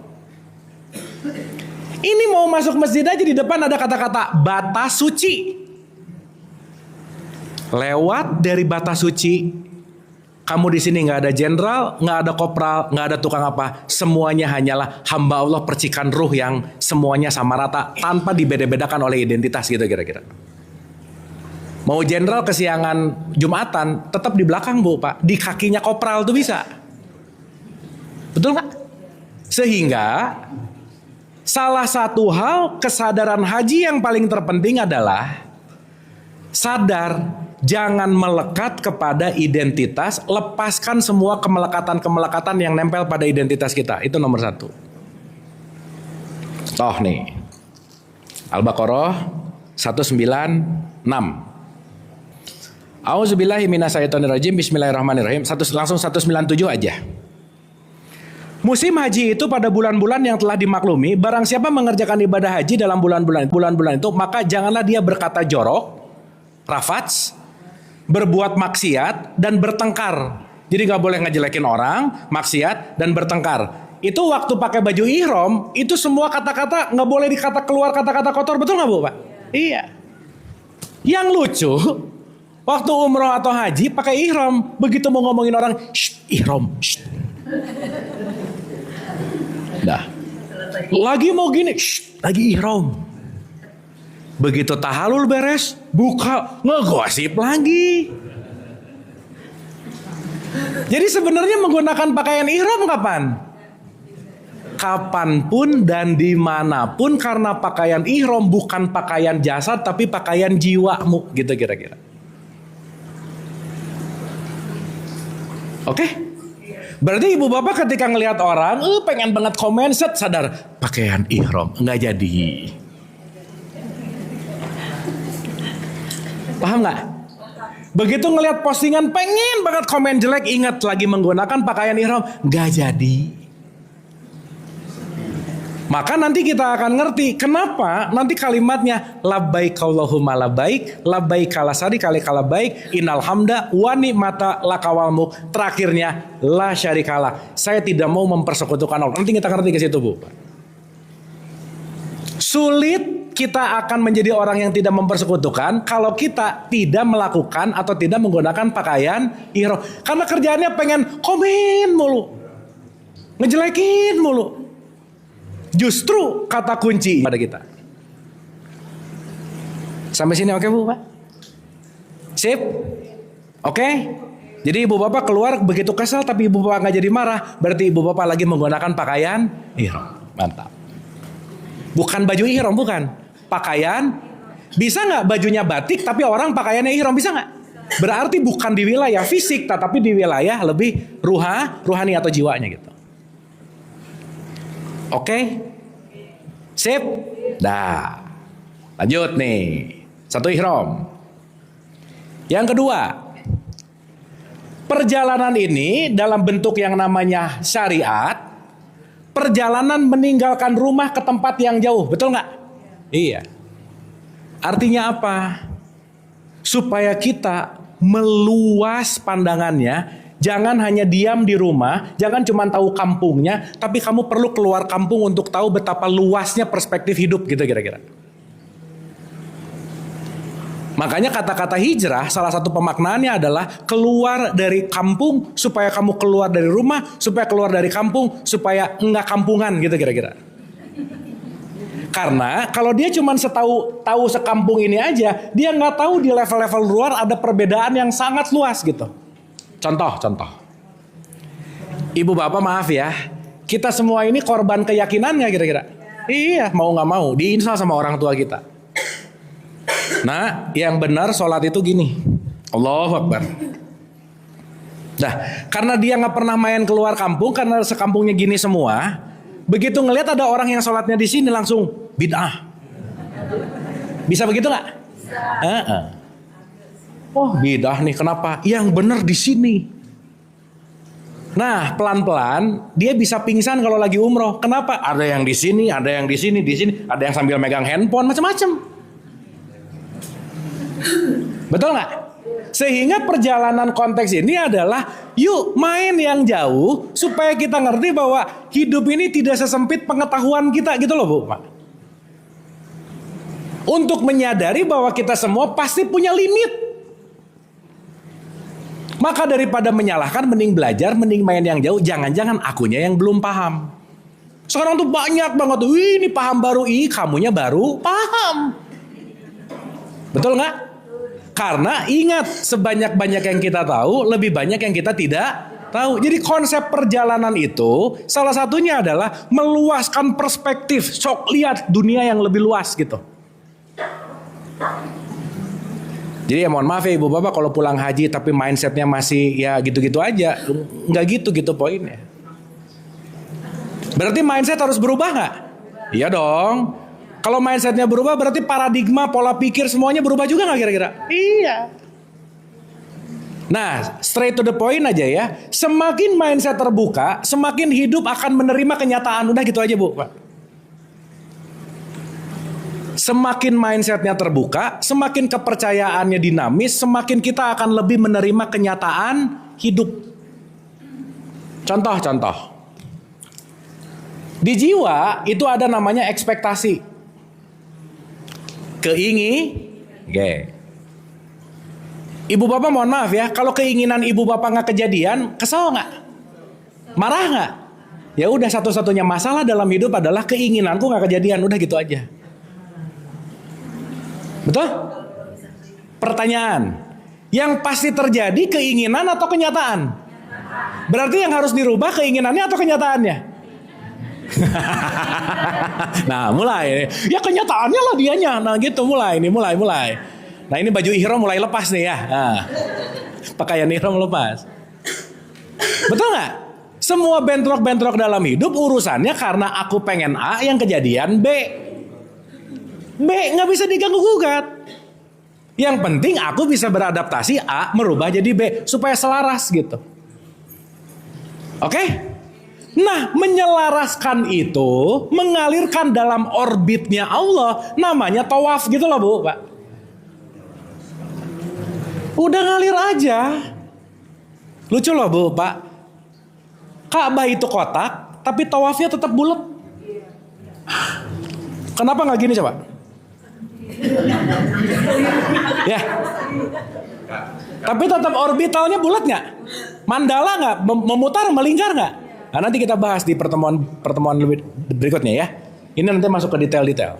Speaker 1: Ini mau masuk masjid aja di depan ada kata-kata batas suci. Lewat dari batas suci, kamu di sini nggak ada jenderal, nggak ada kopral, nggak ada tukang apa. Semuanya hanyalah hamba Allah percikan ruh yang semuanya sama rata tanpa dibeda-bedakan oleh identitas gitu kira-kira. Mau jenderal kesiangan Jumatan, tetap di belakang bu pak, di kakinya kopral tuh bisa. Betul nggak? Sehingga salah satu hal kesadaran haji yang paling terpenting adalah sadar jangan melekat kepada identitas, lepaskan semua kemelekatan-kemelekatan yang nempel pada identitas kita. Itu nomor satu. Toh nih, Al-Baqarah 196. Auzubillahi minasyaitonirrajim. Bismillahirrahmanirrahim. Langsung 197 aja. Musim haji itu pada bulan-bulan yang telah dimaklumi, barang siapa mengerjakan ibadah haji dalam bulan-bulan itu, maka janganlah dia berkata jorok, rafats, berbuat maksiat, dan bertengkar. Jadi gak boleh ngejelekin orang, maksiat, dan bertengkar. Itu waktu pakai baju ihram, itu semua kata-kata gak boleh keluar kata-kata kotor, betul gak bu pak? Iya. Yang lucu, waktu umroh atau haji pakai ihram, begitu mau ngomongin orang, ihram, Dah. Lagi mau gini, lagi ihram. Begitu tahalul beres, buka, ngegosip lagi. Jadi sebenarnya menggunakan pakaian ihram kapan? Kapanpun dan dimanapun, karena pakaian ihram bukan pakaian jasad tapi pakaian jiwamu, gitu kira-kira. Oke? Berarti ibu bapak ketika ngelihat orang, pengen banget komen, sadar pakaian ihram, nggak jadi. Paham nggak? Begitu ngelihat postingan pengen banget komen jelek, ingat lagi menggunakan pakaian ihram, nggak jadi. Maka nanti kita akan ngerti kenapa nanti kalimatnya labbaik Allahumma labbaik kala sari kali kala baik, innal hamda wa ni'mata lakawal mulk. Terakhirnya la syarikalah. Saya tidak mau mempersekutukan Allah. Nanti kita ngerti ke situ, Bu. Sulit kita akan menjadi orang yang tidak mempersekutukan kalau kita tidak melakukan atau tidak menggunakan pakaian ihram. Karena kerjaannya pengen komen mulu, ngejelekin mulu. Justru kata kunci pada kita. Sampai sini oke Bu Pak? Sip? Oke? Jadi ibu bapak keluar begitu kesal tapi ibu bapak nggak jadi marah. Berarti ibu bapak lagi menggunakan pakaian ihram. Mantap. Bukan baju ihram, bukan. Pakaian. Bisa nggak bajunya batik tapi orang pakaiannya ihram? Bisa nggak? Berarti bukan di wilayah fisik tetapi di wilayah lebih ruhani atau jiwanya gitu. Oke? Sip? Dah. Lanjut nih. Satu ihram. Yang kedua, perjalanan ini dalam bentuk yang namanya syariat, perjalanan meninggalkan rumah ke tempat yang jauh, betul nggak? Iya. Artinya apa? Supaya kita meluas pandangannya, jangan hanya diam di rumah, jangan cuma tahu kampungnya, tapi kamu perlu keluar kampung untuk tahu betapa luasnya perspektif hidup gitu kira-kira. Makanya kata-kata hijrah salah satu pemaknaannya adalah keluar dari kampung supaya kamu keluar dari rumah, supaya keluar dari kampung supaya enggak kampungan gitu kira-kira. Karena kalau dia cuma tahu sekampung ini aja, dia nggak tahu di level-level luar ada perbedaan yang sangat luas gitu. Contoh. Ibu bapak maaf ya, kita semua ini korban keyakinan nggak kira-kira? Iya, mau nggak mau diinstal sama orang tua kita. Nah, yang benar sholat itu gini. Allahu Akbar. Nah, karena dia nggak pernah main keluar kampung, karena sekampungnya gini semua, begitu ngelihat ada orang yang sholatnya di sini langsung bid'ah. Bisa begitu nggak? Oh, bid'ah nih, kenapa? Yang benar di sini. Nah, pelan-pelan dia bisa pingsan kalau lagi umroh. Kenapa? Ada yang di sini, ada yang di sini, ada yang sambil megang handphone, macam-macam. Betul nggak? Sehingga perjalanan konteks ini adalah yuk main yang jauh supaya kita ngerti bahwa hidup ini tidak sesempit pengetahuan kita gitu loh Bu Pak. Untuk menyadari bahwa kita semua pasti punya limit. Maka daripada menyalahkan mending belajar, mending main yang jauh. Jangan-jangan akunya yang belum paham. Sekarang tuh banyak banget tuh, ini paham baru, kamunya baru paham. Betul nggak? Karena ingat, sebanyak-banyak yang kita tahu, lebih banyak yang kita tidak tahu. Jadi konsep perjalanan itu salah satunya adalah meluaskan perspektif, sok lihat dunia yang lebih luas gitu. Jadi ya mohon maaf ya ibu bapak kalau pulang haji tapi mindsetnya masih ya gitu-gitu aja, nggak gitu poinnya. Berarti mindset harus berubah nggak? Iya dong. Kalau mindsetnya berubah berarti paradigma, pola pikir semuanya berubah juga nggak kira-kira? Iya. Nah, straight to the point aja ya. Semakin mindset terbuka, semakin hidup akan menerima kenyataan. Udah gitu aja Bu. Semakin mindsetnya terbuka, semakin kepercayaannya dinamis, semakin kita akan lebih menerima kenyataan hidup. Contoh. Di jiwa itu ada namanya ekspektasi. Oke. Ibu bapak mohon maaf ya, kalau keinginan ibu bapak nggak kejadian, kesel nggak? Marah nggak? Ya udah, satu-satunya masalah dalam hidup adalah keinginanku nggak kejadian, udah gitu aja. Betul? Pertanyaan, yang pasti terjadi keinginan atau kenyataan? Berarti yang harus dirubah keinginannya atau kenyataannya? Nah mulai, ya kenyataannya lah dianya. Nah gitu mulai. Nah ini baju ihram mulai lepas nih ya. Nah, pakaian ihram lepas. Betul nggak? Semua bentrok-bentrok dalam hidup urusannya karena aku pengen A yang kejadian B. B nggak bisa diganggu gugat. Yang penting aku bisa beradaptasi A merubah jadi B supaya selaras gitu. Oke? Nah, menyelaraskan itu, mengalirkan dalam orbitnya Allah, namanya tawaf gitu loh Bu, Pak. Udah ngalir aja. Lucu loh Bu, Pak. Ka'bah itu kotak, tapi tawafnya tetap bulat. Kenapa nggak gini coba? Ya. Tapi tetap orbitalnya bulat nggak? Mandala nggak? Memutar, melingkar nggak? Nah, nanti kita bahas di pertemuan berikutnya ya. Ini nanti masuk ke detail-detail.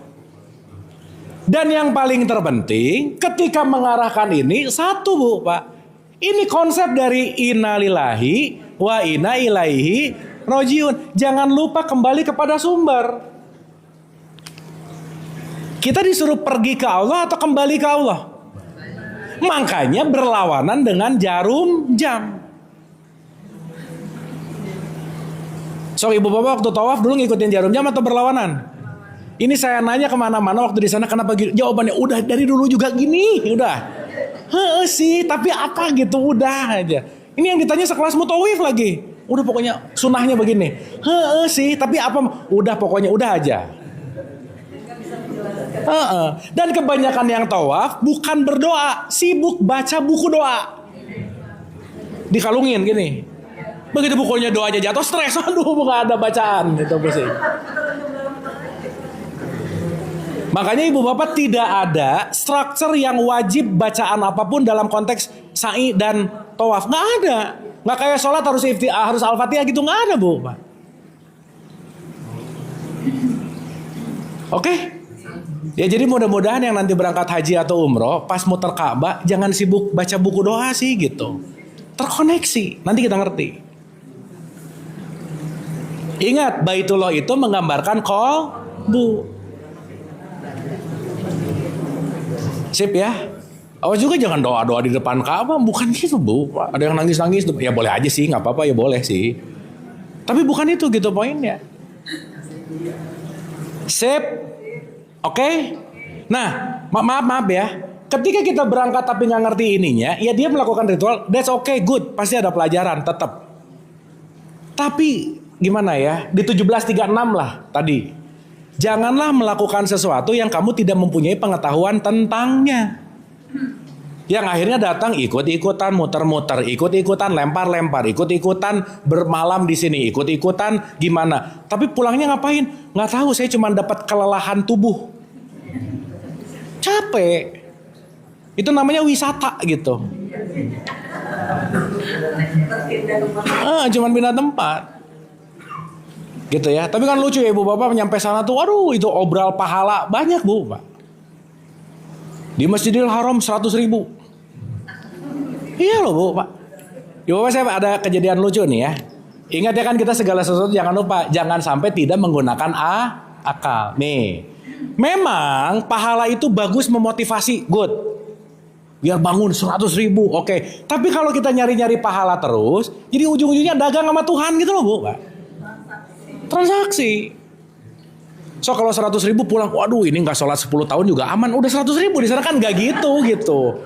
Speaker 1: Dan yang paling terpenting ketika mengarahkan ini satu Bu Pak. Ini konsep dari inna lillahi wa inna ilaihi rojiun. Jangan lupa kembali kepada sumber. Kita disuruh pergi ke Allah atau kembali ke Allah. Makanya berlawanan dengan jarum jam. So ibu bapak waktu tawaf dulu ngikutin jarum jam atau berlawanan? Ini saya nanya kemana-mana waktu di sana kenapa gitu? Jawabannya udah dari dulu juga gini, udah. Heeh sih, tapi apa gitu udah aja. Ini yang ditanya sekelas mutawif lagi. Udah pokoknya sunahnya begini. Heeh sih, tapi apa? Udah pokoknya udah aja. Dan kebanyakan yang tawaf bukan berdoa, sibuk baca buku doa. Dikalungin gini. Begitu bukunya doanya jatuh stres, aduh nggak ada bacaan gitu pusing. Makanya ibu bapak tidak ada struktur yang wajib bacaan apapun dalam konteks sa'i dan tawaf, nggak ada. Nggak kayak sholat harus al-fatihah gitu, nggak ada bu. Oke? Ya jadi mudah-mudahan yang nanti berangkat haji atau umroh pas muter Ka'bah jangan sibuk baca buku doa sih gitu. Terkoneksi, nanti kita ngerti. Ingat, Baitullah itu menggambarkan qalbu. Sip ya. Awas juga jangan doa-doa di depan Ka'bah, bukan gitu bu. Ada yang nangis-nangis, ya boleh aja sih, nggak apa-apa ya boleh sih. Tapi bukan itu gitu poinnya. Sip, oke. Nah, maaf ya. Ketika kita berangkat tapi nggak ngerti ininya, ya dia melakukan ritual, that's okay, good, pasti ada pelajaran tetap. Tapi gimana ya? Di 1736 lah tadi. Janganlah melakukan sesuatu yang kamu tidak mempunyai pengetahuan tentangnya. Yang akhirnya datang ikut-ikutan muter-muter, ikut-ikutan lempar-lempar, ikut-ikutan bermalam di sini, ikut-ikutan gimana. Tapi pulangnya ngapain? Nggak tahu, saya cuma dapat kelelahan tubuh. Capek. Itu namanya wisata gitu. Cuman pindah tempat. Gitu ya. Tapi kan lucu ya ibu bapak nyampe sana tuh, aduh itu obral pahala banyak bu pak. Di Masjidil Haram 100.000. Iya loh bu pak. Ibu bapak saya ada kejadian lucu nih ya. Ingat ya kan kita segala sesuatu jangan lupa. Jangan sampai tidak menggunakan akal. Nih. Memang pahala itu bagus memotivasi. Good. Biar bangun 100.000. Oke. Tapi kalau kita nyari-nyari pahala terus. Jadi ujung-ujungnya dagang sama Tuhan gitu loh bu pak. Transaksi. So kalau 100.000 pulang, waduh ini nggak sholat 10 tahun juga aman. Udah 100.000 di sana kan nggak gitu.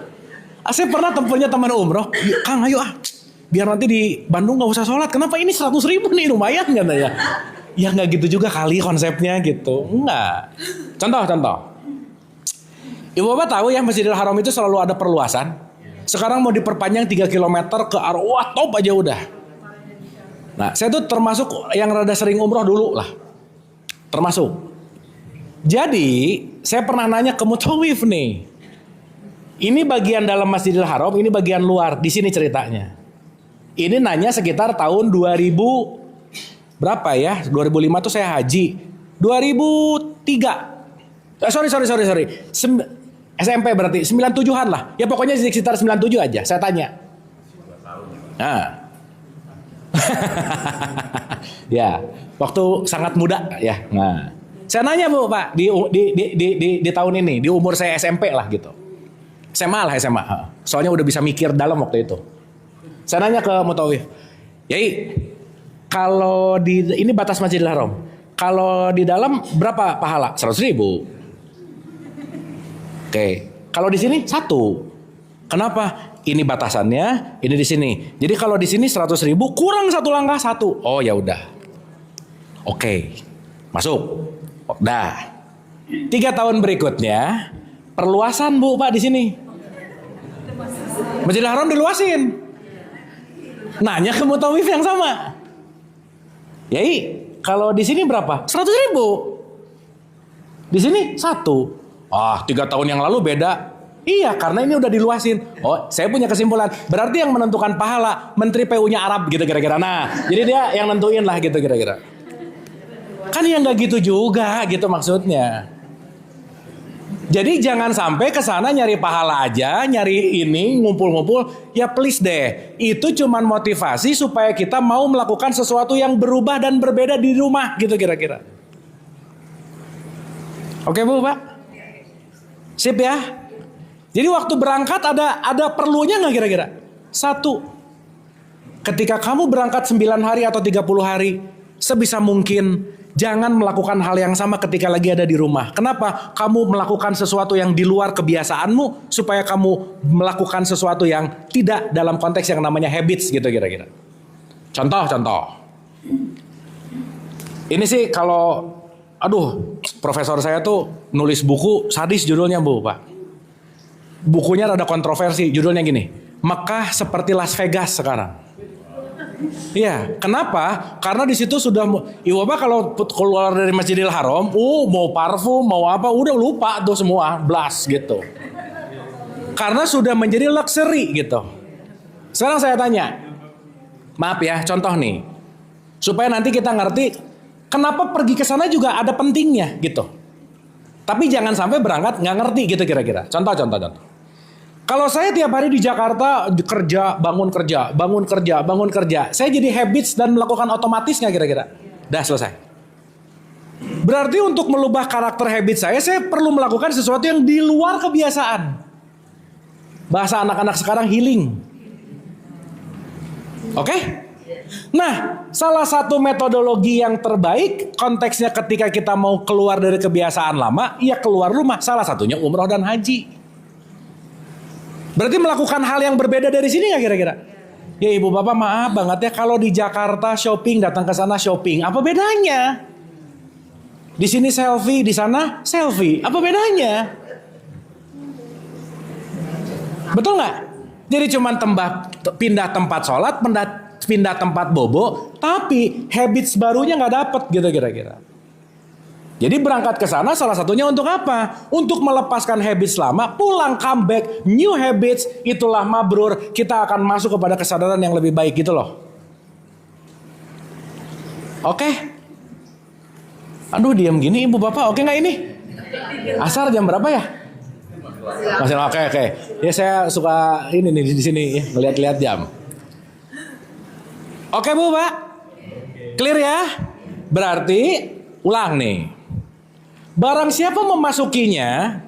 Speaker 1: Saya pernah punya teman umroh, Kang ayo biar nanti di Bandung nggak usah sholat. Kenapa ini 100.000 nih lumayan katanya. Ya nggak gitu juga kali konsepnya gitu. Enggak. Contoh. Ibu bapak tahu ya Masjidil Haram itu selalu ada perluasan. Sekarang mau diperpanjang 3 km ke arah, wah top aja udah. Nah, saya tuh termasuk yang rada sering umroh dulu lah. Termasuk. Jadi, saya pernah nanya ke mutawif nih. Ini bagian dalam Masjidil Haram, ini bagian luar. Di sini ceritanya. Ini nanya sekitar tahun 2000 berapa ya? 2005 tuh saya haji. 2003. Sorry. SMP berarti 97-an lah. Ya pokoknya sekitar 97 aja. Saya tanya. Nah. Ya, waktu sangat muda ya. Nah, saya nanya bu pak di tahun ini di umur saya SMP lah gitu. SMA. Soalnya udah bisa mikir dalam waktu itu. Saya nanya ke mutawif, Yai, kalau ini batas Masjidil Haram, kalau di dalam berapa pahala? 100.000. Oke, kalau di sini 1. Kenapa? Ini batasannya, ini di sini. Jadi kalau di sini 100.000 kurang 1 langkah 1. Oh ya udah. Oke. Masuk. Dah. 3 tahun berikutnya perluasan bu pak di sini. Masjidil Haram diluasin. Nanya ke mutawif yang sama. Yai, kalau di sini berapa? 100.000. Di sini 1. 3 tahun yang lalu beda. Iya, karena ini udah diluasin. Oh, saya punya kesimpulan. Berarti yang menentukan pahala Menteri PU-nya Arab gitu kira-kira. Nah, jadi dia yang nentuin lah gitu kira-kira. Kan yang nggak gitu juga gitu maksudnya. Jadi jangan sampai ke sana nyari pahala aja, nyari ini, ngumpul-ngumpul. Ya please deh, itu cuman motivasi supaya kita mau melakukan sesuatu yang berubah dan berbeda di rumah gitu kira-kira. Oke Bu, Pak? Sip ya? Jadi waktu berangkat ada perlunya nggak kira-kira? Satu, ketika kamu berangkat 9 hari atau 30 hari, sebisa mungkin jangan melakukan hal yang sama ketika lagi ada di rumah. Kenapa? Kamu melakukan sesuatu yang di luar kebiasaanmu supaya kamu melakukan sesuatu yang tidak dalam konteks yang namanya habits gitu kira-kira. Contoh. Ini sih kalau, profesor saya tuh nulis buku sadis judulnya Bu, Pak. Bukunya rada kontroversi, judulnya gini, Mekah seperti Las Vegas sekarang. Iya, kenapa? Karena di situ sudah, Ibu Bapak kalau keluar dari Masjidil Haram, mau parfum, mau apa, udah lupa tuh semua, blast gitu. Karena sudah menjadi luxury gitu. Sekarang saya tanya, maaf ya, contoh nih, supaya nanti kita ngerti, kenapa pergi ke sana juga ada pentingnya gitu. Tapi jangan sampai berangkat nggak ngerti gitu kira-kira. Contoh. Kalau saya tiap hari di Jakarta kerja, bangun kerja, saya jadi habits dan melakukan otomatis nggak kira-kira? Dah selesai. Berarti untuk merubah karakter habit saya perlu melakukan sesuatu yang di luar kebiasaan. Bahasa anak-anak sekarang healing. Oke? Nah, salah satu metodologi yang terbaik konteksnya ketika kita mau keluar dari kebiasaan lama, ya keluar rumah. Salah satunya umroh dan haji. Berarti melakukan hal yang berbeda dari sini nggak kira-kira? Ya Ibu Bapak maaf banget ya, kalau di Jakarta shopping, datang ke sana shopping, apa bedanya? Di sini selfie, di sana selfie, apa bedanya? Betul nggak? Jadi cuma pindah tempat sholat, pindah tempat bobo, tapi habits barunya nggak dapet gitu kira-kira. Jadi berangkat ke sana salah satunya untuk apa? Untuk melepaskan habits lama, pulang comeback, new habits, itulah mabrur, kita akan masuk kepada kesadaran yang lebih baik gitu loh. Oke? Aduh diam gini Ibu Bapak, oke nggak ini? Asar jam berapa ya? Masih oke. Ya saya suka ini nih di sini ya, ngeliat-liat jam. Oke Bu Pak? Clear ya? Berarti ulang nih. Barang siapa memasukinya,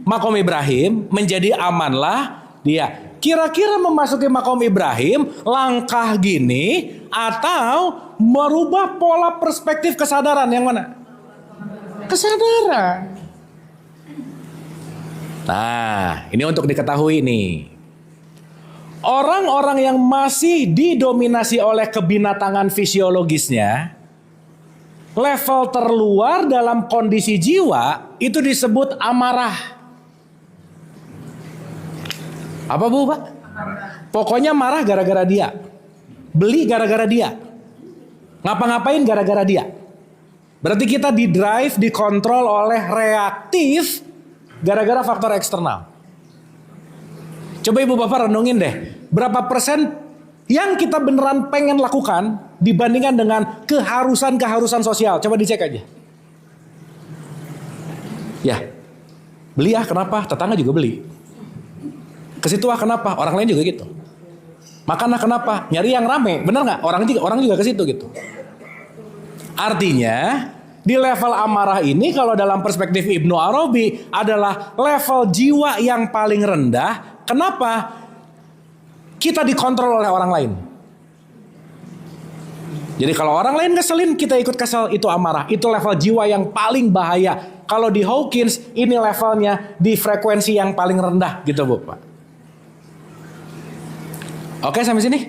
Speaker 1: Maqam Ibrahim, menjadi amanlah dia. Kira-kira memasuki Maqam Ibrahim, langkah gini, atau merubah pola perspektif kesadaran yang mana? Kesadaran. Nah, ini untuk diketahui nih. Orang-orang yang masih didominasi oleh kebinatangan fisiologisnya, level terluar dalam kondisi jiwa itu disebut amarah. Apa Bu Pak? Pokoknya marah gara-gara dia. Beli gara-gara dia. Ngapa-ngapain gara-gara dia. Berarti kita didrive, dikontrol oleh reaktif gara-gara faktor eksternal. Coba Ibu Bapak renungin deh. Berapa persen yang kita beneran pengen lakukan dibandingkan dengan keharusan sosial. Coba dicek aja. Ya, beli kenapa? Tetangga juga beli. Ke situ kenapa? Orang lain juga gitu. Makan kenapa? Nyari yang rame. Bener nggak? Orang juga ke situ gitu. Artinya di level amarah ini kalau dalam perspektif Ibnu Arabi adalah level jiwa yang paling rendah. Kenapa? Kita dikontrol oleh orang lain. Jadi kalau orang lain ngeselin, kita ikut kesel, itu amarah. Itu level jiwa yang paling bahaya. Kalau di Hawkins, ini levelnya di frekuensi yang paling rendah gitu Bu Pak. Oke sampai sini?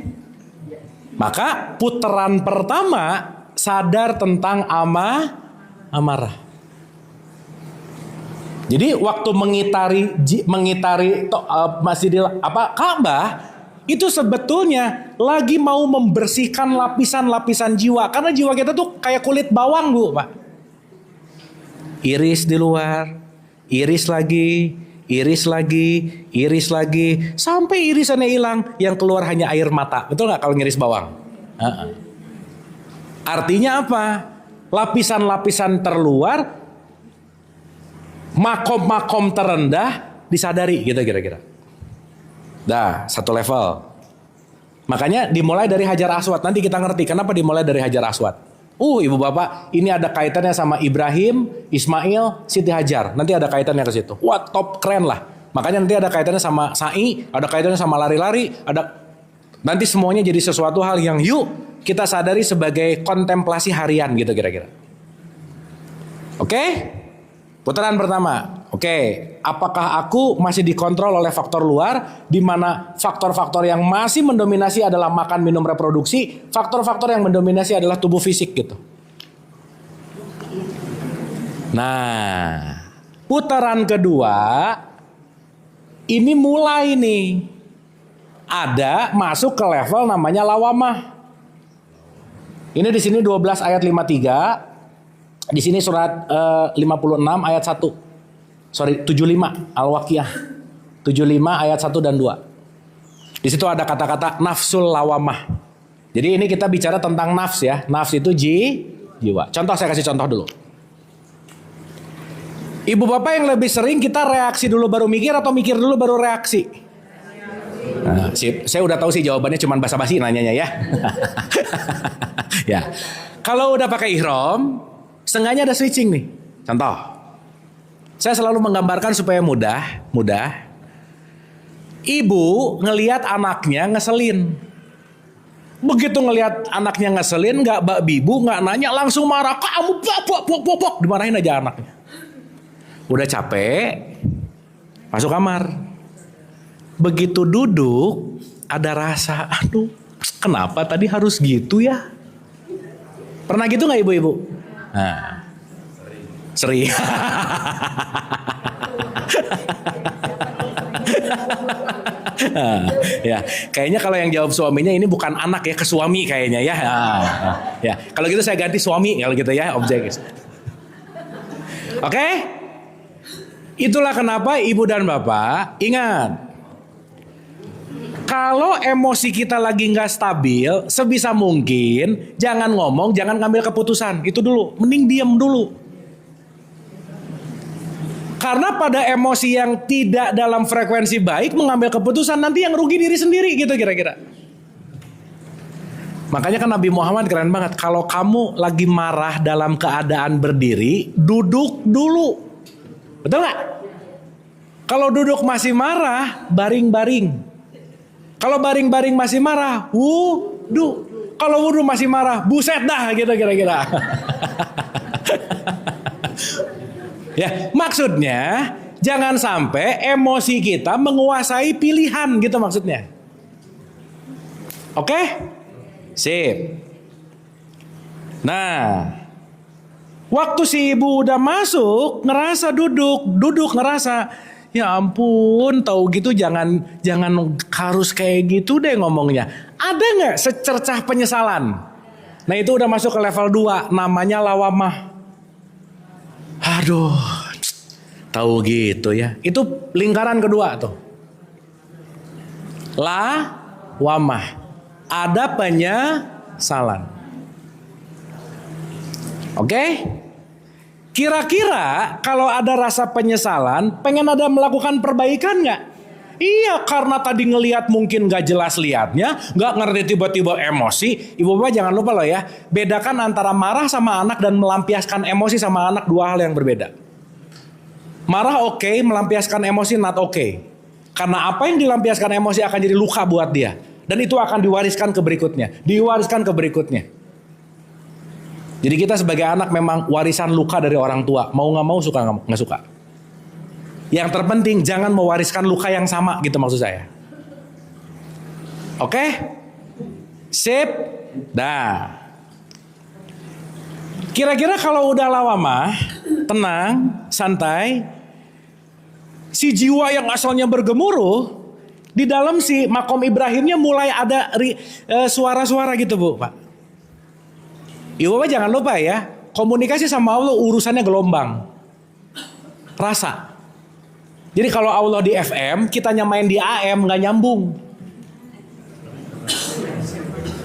Speaker 1: Maka putaran pertama sadar tentang amarah. Jadi waktu mengitari Masjidil Ka'bah itu sebetulnya lagi mau membersihkan lapisan-lapisan jiwa, karena jiwa kita tuh kayak kulit bawang Bu Pak. Iris di luar, iris lagi, sampai irisannya hilang, yang keluar hanya air mata. Betul nggak kalau ngiris bawang? Artinya apa? Lapisan-lapisan terluar makom-makom terendah disadari gitu kira-kira. Dah, satu level. Makanya dimulai dari Hajar Aswad. Nanti kita ngerti kenapa dimulai dari Hajar Aswad. Ibu bapak, ini ada kaitannya sama Ibrahim, Ismail, Siti Hajar. Nanti ada kaitannya ke situ. Wah, top keren lah. Makanya nanti ada kaitannya sama sa'i, ada kaitannya sama lari-lari, nanti semuanya jadi sesuatu hal yang yuk kita sadari sebagai kontemplasi harian gitu kira-kira. Oke? Putaran pertama. Oke, apakah aku masih dikontrol oleh faktor luar, di mana faktor-faktor yang masih mendominasi adalah makan, minum, reproduksi, faktor-faktor yang mendominasi adalah tubuh fisik gitu. Nah, putaran kedua ini mulai nih ada masuk ke level namanya lawamah. Ini di sini 12 ayat 53, di sini surat 56 ayat 1. 75 Al-Waqiah 75 ayat 1 dan 2. Di situ ada kata-kata nafsul lawamah. Jadi ini kita bicara tentang nafs ya. Nafs itu jiwa. Contoh, saya kasih contoh dulu. Ibu bapak yang lebih sering kita reaksi dulu baru mikir atau mikir dulu baru reaksi? Nah, saya udah tahu sih jawabannya cuma basa-basi nanyanya ya. Ya. Kalau udah pakai ihram, setengahnya ada switching nih. Contoh. Saya selalu menggambarkan supaya mudah. Ibu ngelihat anaknya ngeselin. Begitu ngelihat anaknya ngeselin, nggak bak bibu, nggak nanya, langsung marah. Kamu pok, dimarahin aja anaknya. Udah capek, masuk kamar. Begitu duduk, ada rasa, aduh, kenapa tadi harus gitu ya? Pernah gitu nggak ibu-ibu? Nah. Sering. Ya, kayaknya kalau yang jawab suaminya ini bukan anak ya, ke suami kayaknya ya. Ya, kalau gitu saya ganti suami kalau gitu ya, objek. Oke? Itulah kenapa ibu dan bapak ingat, kalau emosi kita lagi nggak stabil, sebisa mungkin jangan ngomong, jangan ngambil keputusan. Itu dulu, mending diem dulu. Karena pada emosi yang tidak dalam frekuensi baik mengambil keputusan, nanti yang rugi diri sendiri gitu kira-kira. Makanya kan Nabi Muhammad keren banget. Kalau kamu lagi marah dalam keadaan berdiri, duduk dulu. Betul nggak? Kalau duduk masih marah, baring-baring. Kalau baring-baring masih marah, wudu. Kalau wudu masih marah, buset dah gitu kira-kira. Ya, maksudnya jangan sampai emosi kita menguasai pilihan gitu maksudnya. Oke? Sip. Nah, waktu si ibu udah masuk, ngerasa duduk ngerasa, ya ampun, tahu gitu jangan harus kayak gitu deh ngomongnya. Ada nggak secercah penyesalan? Nah, itu udah masuk ke level 2, namanya lawamah. Aduh, tahu gitu ya. Itu lingkaran kedua tuh. Lawamah. Ada penyesalan. Oke? Kira-kira kalau ada rasa penyesalan, pengen ada melakukan perbaikan nggak? Iya, karena tadi ngelihat mungkin gak jelas liatnya, gak ngerti tiba-tiba emosi. Ibu bapak jangan lupa loh ya, bedakan antara marah sama anak dan melampiaskan emosi sama anak, dua hal yang berbeda. Marah oke, melampiaskan emosi not oke. Karena apa yang dilampiaskan emosi akan jadi luka buat dia. Dan itu akan diwariskan ke berikutnya. Jadi kita sebagai anak memang warisan luka dari orang tua. Mau gak mau, suka gak suka. Yang terpenting jangan mewariskan luka yang sama gitu maksud saya. Oke? Sip. Dah. Kira-kira kalau udah lawamah, tenang, santai, si jiwa yang asalnya bergemuruh, di dalam si makom Ibrahimnya mulai ada suara-suara gitu Bu, Pak. Ibu Bapak jangan lupa ya, komunikasi sama Allah urusannya gelombang. Rasa. Jadi kalau Allah di FM, kita nyamain di AM, nggak nyambung.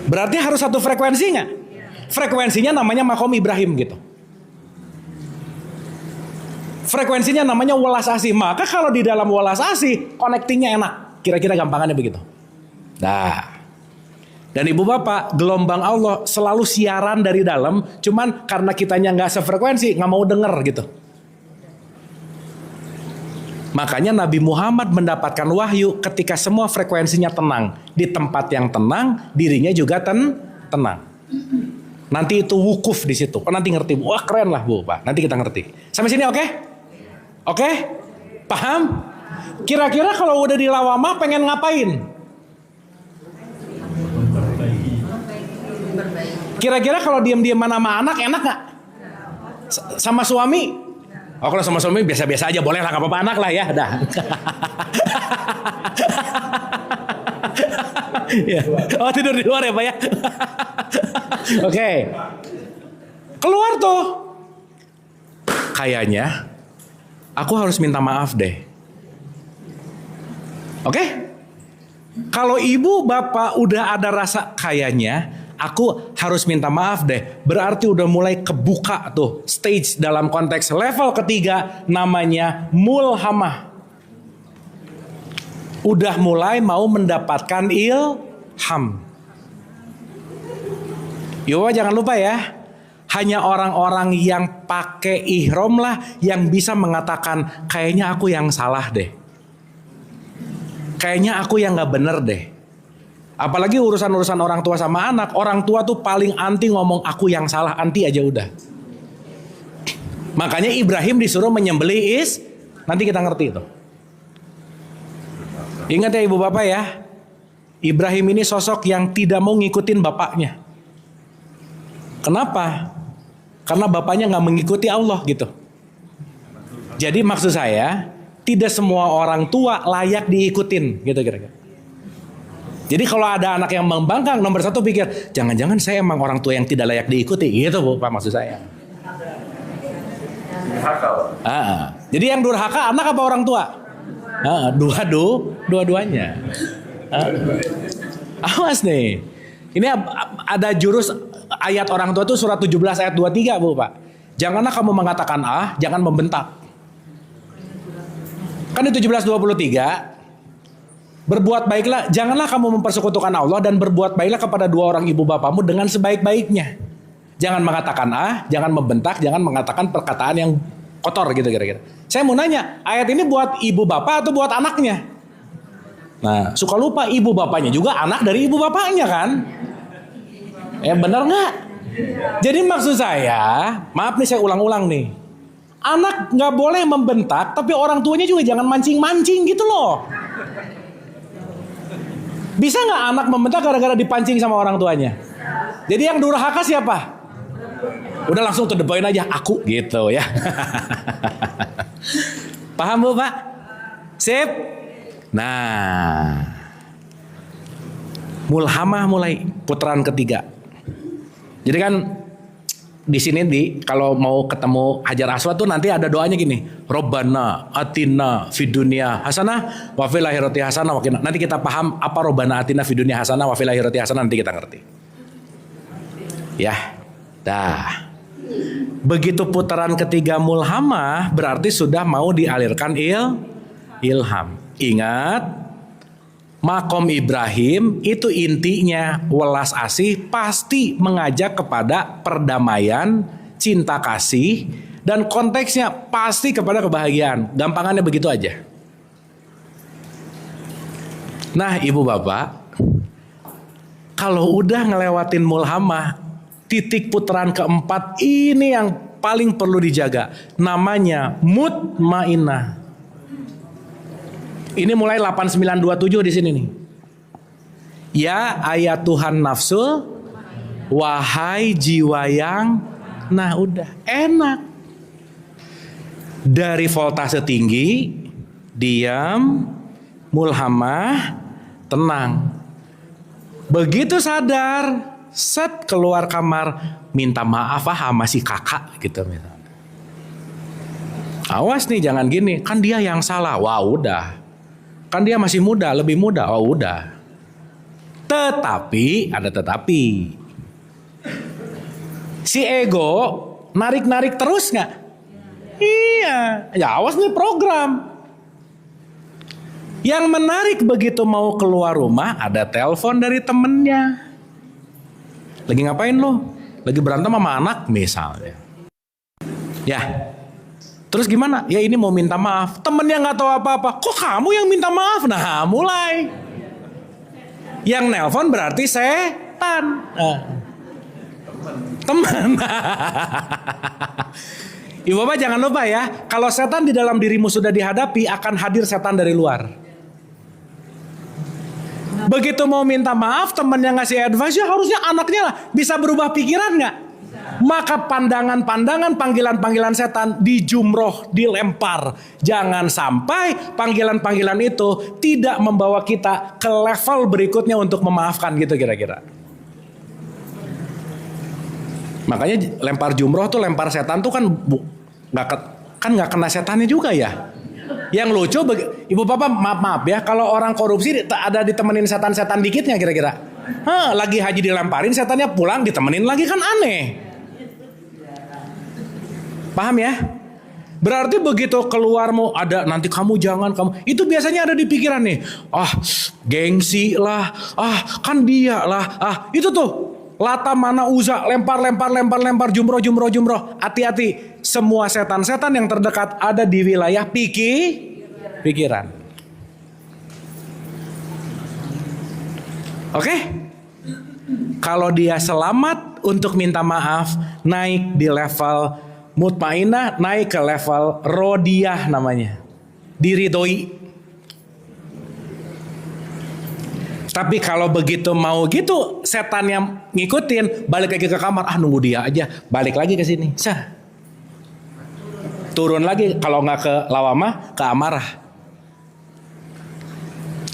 Speaker 1: Berarti harus satu frekuensi nggak? Frekuensinya namanya makom Ibrahim gitu. frekuensinya namanya welas asih. Maka kalau di dalam welas asih, connectingnya enak. Kira-kira gampangannya begitu. Nah, dan ibu bapak, gelombang Allah selalu siaran dari dalam, cuman karena kitanya nggak sefrekuensi, nggak mau denger gitu. Makanya Nabi Muhammad mendapatkan wahyu ketika semua frekuensinya tenang. Di tempat yang tenang, dirinya juga tenang. Nanti itu wukuf di situ. Oh, nanti ngerti. Wah, keren lah Bu, Pak. Nanti kita ngerti. Sampai sini oke? Oke? Paham? Kira-kira kalau udah di lawamah pengen ngapain? Kira-kira kalau diam-diaman sama anak enak gak? Sama suami? Oh, kalau sama suami biasa-biasa aja, boleh lah, gak apa-apa, anak lah ya, dah. Ya. Oh, tidur di luar ya Pak ya. Oke. Keluar tuh. Kayaknya aku harus minta maaf deh. Oke? Kalau ibu bapak udah ada rasa kayaknya aku harus minta maaf deh, berarti udah mulai kebuka tuh stage dalam konteks level ketiga namanya mulhamah. Udah mulai mau mendapatkan ilham. Yo, jangan lupa ya, hanya orang-orang yang pakai ihram lah yang bisa mengatakan kayaknya aku yang salah deh. Kayaknya aku yang gak bener deh. Apalagi urusan-urusan orang tua sama anak. Orang tua tuh paling anti ngomong aku yang salah, anti aja udah. Makanya Ibrahim disuruh menyembelih nanti kita ngerti itu. Ingat ya ibu bapak ya, Ibrahim ini sosok yang tidak mau ngikutin bapaknya. Kenapa? Karena bapaknya gak mengikuti Allah gitu. Jadi maksud saya, tidak semua orang tua layak diikutin gitu kira-kira. Jadi kalau ada anak yang membangkang, nomor satu pikir, jangan-jangan saya emang orang tua yang tidak layak diikuti. Gitu Bu, Pak, maksud saya. Jadi yang durhaka anak apa orang tua? Dua-duanya. Awas nih. Ini ada jurus ayat orang tua itu surat 17 ayat 23 Bu, Pak. Janganlah kamu mengatakan jangan membentak. Kan di 17:23. Berbuat baiklah, janganlah kamu mempersekutukan Allah dan berbuat baiklah kepada dua orang ibu bapamu dengan sebaik-baiknya. Jangan mengatakan jangan membentak, jangan mengatakan perkataan yang kotor gitu kira-kira. Saya mau nanya, ayat ini buat ibu bapak atau buat anaknya? Nah, suka lupa ibu bapaknya juga anak dari ibu bapaknya kan? Benar nggak? Jadi maksud saya, maaf nih saya ulang-ulang nih. Anak nggak boleh membentak, tapi orang tuanya juga jangan mancing-mancing gitu loh. Bisa nggak anak membentak gara-gara dipancing sama orang tuanya? Jadi yang durhaka siapa? Udah langsung to the point aja, aku gitu ya. Paham Bu Pak? Sip? Nah, mulhamah mulai putaran ketiga. Jadi kan di sini kalau mau ketemu Hajar Aswad tuh nanti ada doanya gini, Robbana atina fid dunya hasanah wa fil akhirati hasanah wa qina. Nanti kita paham apa Robbana atina fid dunya hasanah wa fil akhirati hasanah, nanti kita ngerti. Ya. Dah. Begitu putaran ketiga mulhamah berarti sudah mau dialirkan ilham. Ingat, makom Ibrahim itu intinya welas asih pasti mengajak kepada perdamaian, cinta kasih, dan konteksnya pasti kepada kebahagiaan. Gampangannya begitu aja. Nah ibu bapak, kalau udah ngelewatin mulhamah, titik putaran keempat ini yang paling perlu dijaga. Namanya mutmainah. Ini mulai 8927 di sini nih. Ya ayat Tuhan nafsul, wahai jiwa yang, nah udah enak. Dari voltase tinggi, diam, mulhamah, tenang. Begitu sadar, set keluar kamar, minta maaf sama si kakak gitu misalnya. Awas nih jangan gini, kan dia yang salah. Wah udah. Kan dia masih muda, lebih muda. Oh udah. Tetapi, ada tetapi. Si ego narik-narik terus gak? Iya, ya awas nih program. Yang menarik begitu mau keluar rumah ada telepon dari temennya. Lagi ngapain lo? Lagi berantem sama anak misalnya. Ya, terus gimana? Ya ini mau minta maaf. Temennya nggak tahu apa-apa. Kok kamu yang minta maaf? Nah mulai. Yang nelpon berarti setan. Teman. Ibu bapak jangan lupa ya. Kalau setan di dalam dirimu sudah dihadapi, akan hadir setan dari luar. Begitu mau minta maaf, temennya ngasih advice, ya harusnya anaknya lah. Bisa berubah pikiran nggak? Maka pandangan-pandangan, panggilan-panggilan setan dijumroh, dilempar. Jangan sampai panggilan-panggilan itu tidak membawa kita ke level berikutnya untuk memaafkan gitu kira-kira. Makanya lempar jumroh tuh, lempar setan tuh kan nggak kena setannya juga ya. Yang lucu, ibu bapak maaf ya, kalau orang korupsi ada ditemenin setan-setan dikitnya kira-kira. Lagi haji dilemparin, setannya pulang ditemenin lagi, kan aneh. Paham ya? Berarti begitu keluar mau ada nanti kamu jangan kamu. Itu biasanya ada di pikiran nih. Gengsi lah. Kan dia lah. Itu tuh. Lata mana uza lempar jumroh. Hati-hati. Semua setan-setan yang terdekat ada di wilayah pikiran. Oke? Kalau dia selamat untuk minta maaf, naik di level mutmainah, naik ke level rodiyah namanya. Diridhoi. Tapi kalau begitu mau gitu, setan yang ngikutin, balik lagi ke kamar, nunggu dia aja, balik lagi ke sini. Turun lagi, kalau nggak ke lawamah, ke amarah.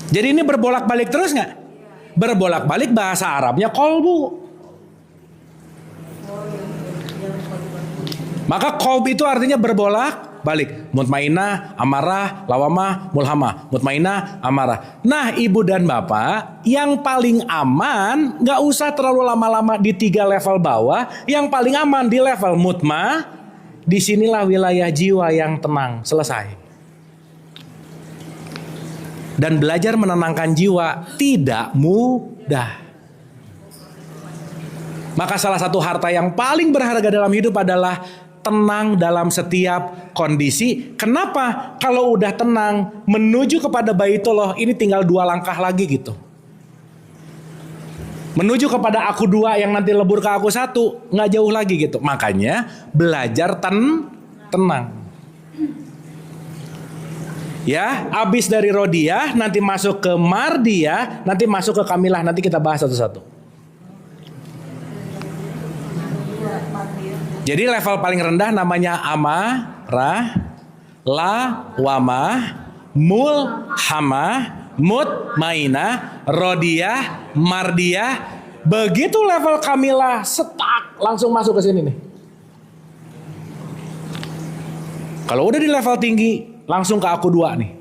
Speaker 1: Jadi ini berbolak-balik terus nggak? Berbolak-balik bahasa Arabnya kolbu. Maka qalb itu artinya berbolak balik. Mutmainah, amarah, lawamah, mulhamah. Mutmainah, amarah. Nah ibu dan bapak, yang paling aman gak usah terlalu lama-lama di 3 level bawah. Yang paling aman di level mutma. Disinilah wilayah jiwa yang tenang. Selesai. Dan belajar menenangkan jiwa tidak mudah. Maka salah satu harta yang paling berharga dalam hidup adalah tenang dalam setiap kondisi. Kenapa? Kalau udah tenang menuju kepada Baitullah, ini tinggal 2 langkah lagi gitu. Menuju kepada aku 2 yang nanti lebur ke aku 1, nggak jauh lagi gitu. Makanya belajar tenang. Ya, abis dari rodiyah nanti masuk ke mardiyah, nanti masuk ke kamilah, nanti kita bahas satu-satu. Jadi level paling rendah namanya amarah, lawamah, mulhamah, mutmainah, rodiyah, mardiyah. Begitu level kamilah, setak, langsung masuk ke sini nih. Kalau udah di level tinggi, langsung ke aku 2 nih.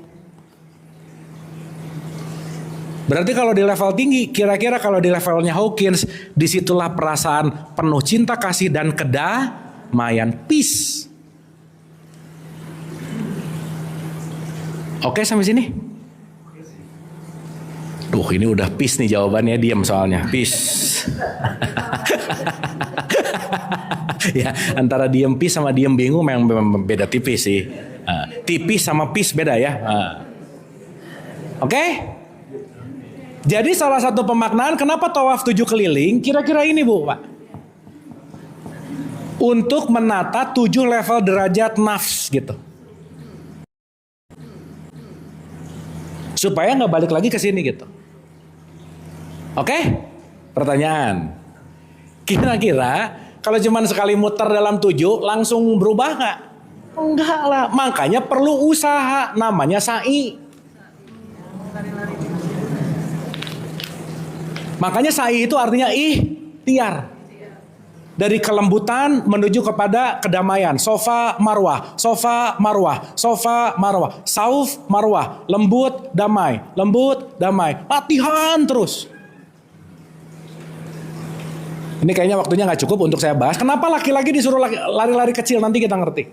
Speaker 1: Berarti kalau di level tinggi, kira-kira kalau di levelnya Hawkins, disitulah perasaan penuh cinta kasih dan kedamaian, peace. Oke sampai sini? Duh ini udah peace nih jawabannya, diam soalnya, peace. Ya antara diem peace sama diem bingung memang beda tipis sih. Tipis sama peace beda ya. Oke? Jadi salah satu pemaknaan kenapa tawaf 7 keliling, kira-kira ini Bu, Pak. Untuk menata 7 level derajat nafs gitu. Supaya nggak balik lagi ke sini gitu. Oke? Pertanyaan. Kira-kira kalau cuma sekali muter dalam 7 langsung berubah nggak? Enggak lah. Makanya perlu usaha, namanya sa'i. Makanya sa'i itu artinya ikhtiar. Dari kelembutan menuju kepada kedamaian. Sofa marwah, sofa marwah, sofa marwah, sauf marwah, lembut damai, lembut damai. Latihan terus. Ini kayaknya waktunya nggak cukup untuk saya bahas. Kenapa laki-laki disuruh lari-lari kecil, nanti kita ngerti.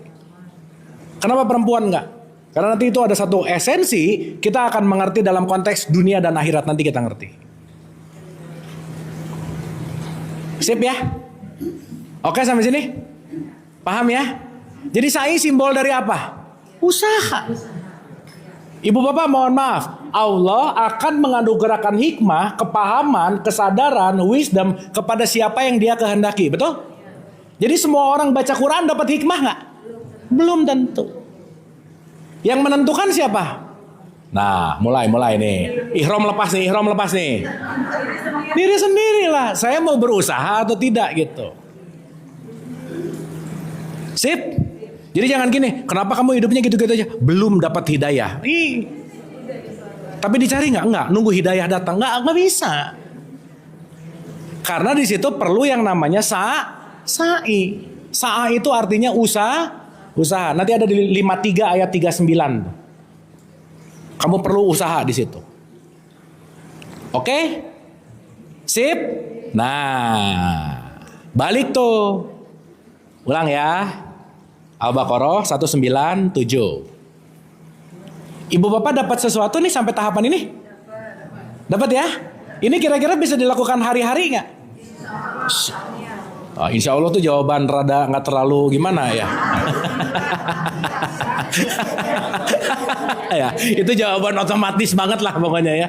Speaker 1: Kenapa perempuan enggak? Karena nanti itu ada satu esensi, kita akan mengerti dalam konteks dunia dan akhirat, nanti kita ngerti. Sip ya? Oke sampai sini? Paham ya? Jadi sa'i simbol dari apa? Usaha. Ibu bapak mohon maaf, Allah akan menganugerahkan hikmah, kepahaman, kesadaran, wisdom kepada siapa yang dia kehendaki, betul? Jadi semua orang baca Quran dapat hikmah nggak? Belum tentu. Yang menentukan siapa? Nah, mulai nih. Ihram lepas nih. Diri sendiri lah. Saya mau berusaha atau tidak gitu. Sip. Jadi jangan gini, kenapa kamu hidupnya gitu-gitu aja? Belum dapat hidayah. Tapi dicari nggak? Enggak. Nunggu hidayah datang? Nggak bisa. Karena di situ perlu yang namanya sa'i. Sa'a itu artinya usaha. Nanti ada di 53 ayat 39. Kamu perlu usaha di situ. Oke? Sip? Nah, balik tuh. Ulang ya. Al-Baqarah 197. Ibu bapak dapat sesuatu nih sampai tahapan ini? Dapat ya? Ini kira-kira bisa dilakukan hari-hari nggak? Oh, insya Allah tuh jawaban rada nggak terlalu gimana ya. Ya, itu jawaban otomatis banget lah pokoknya ya.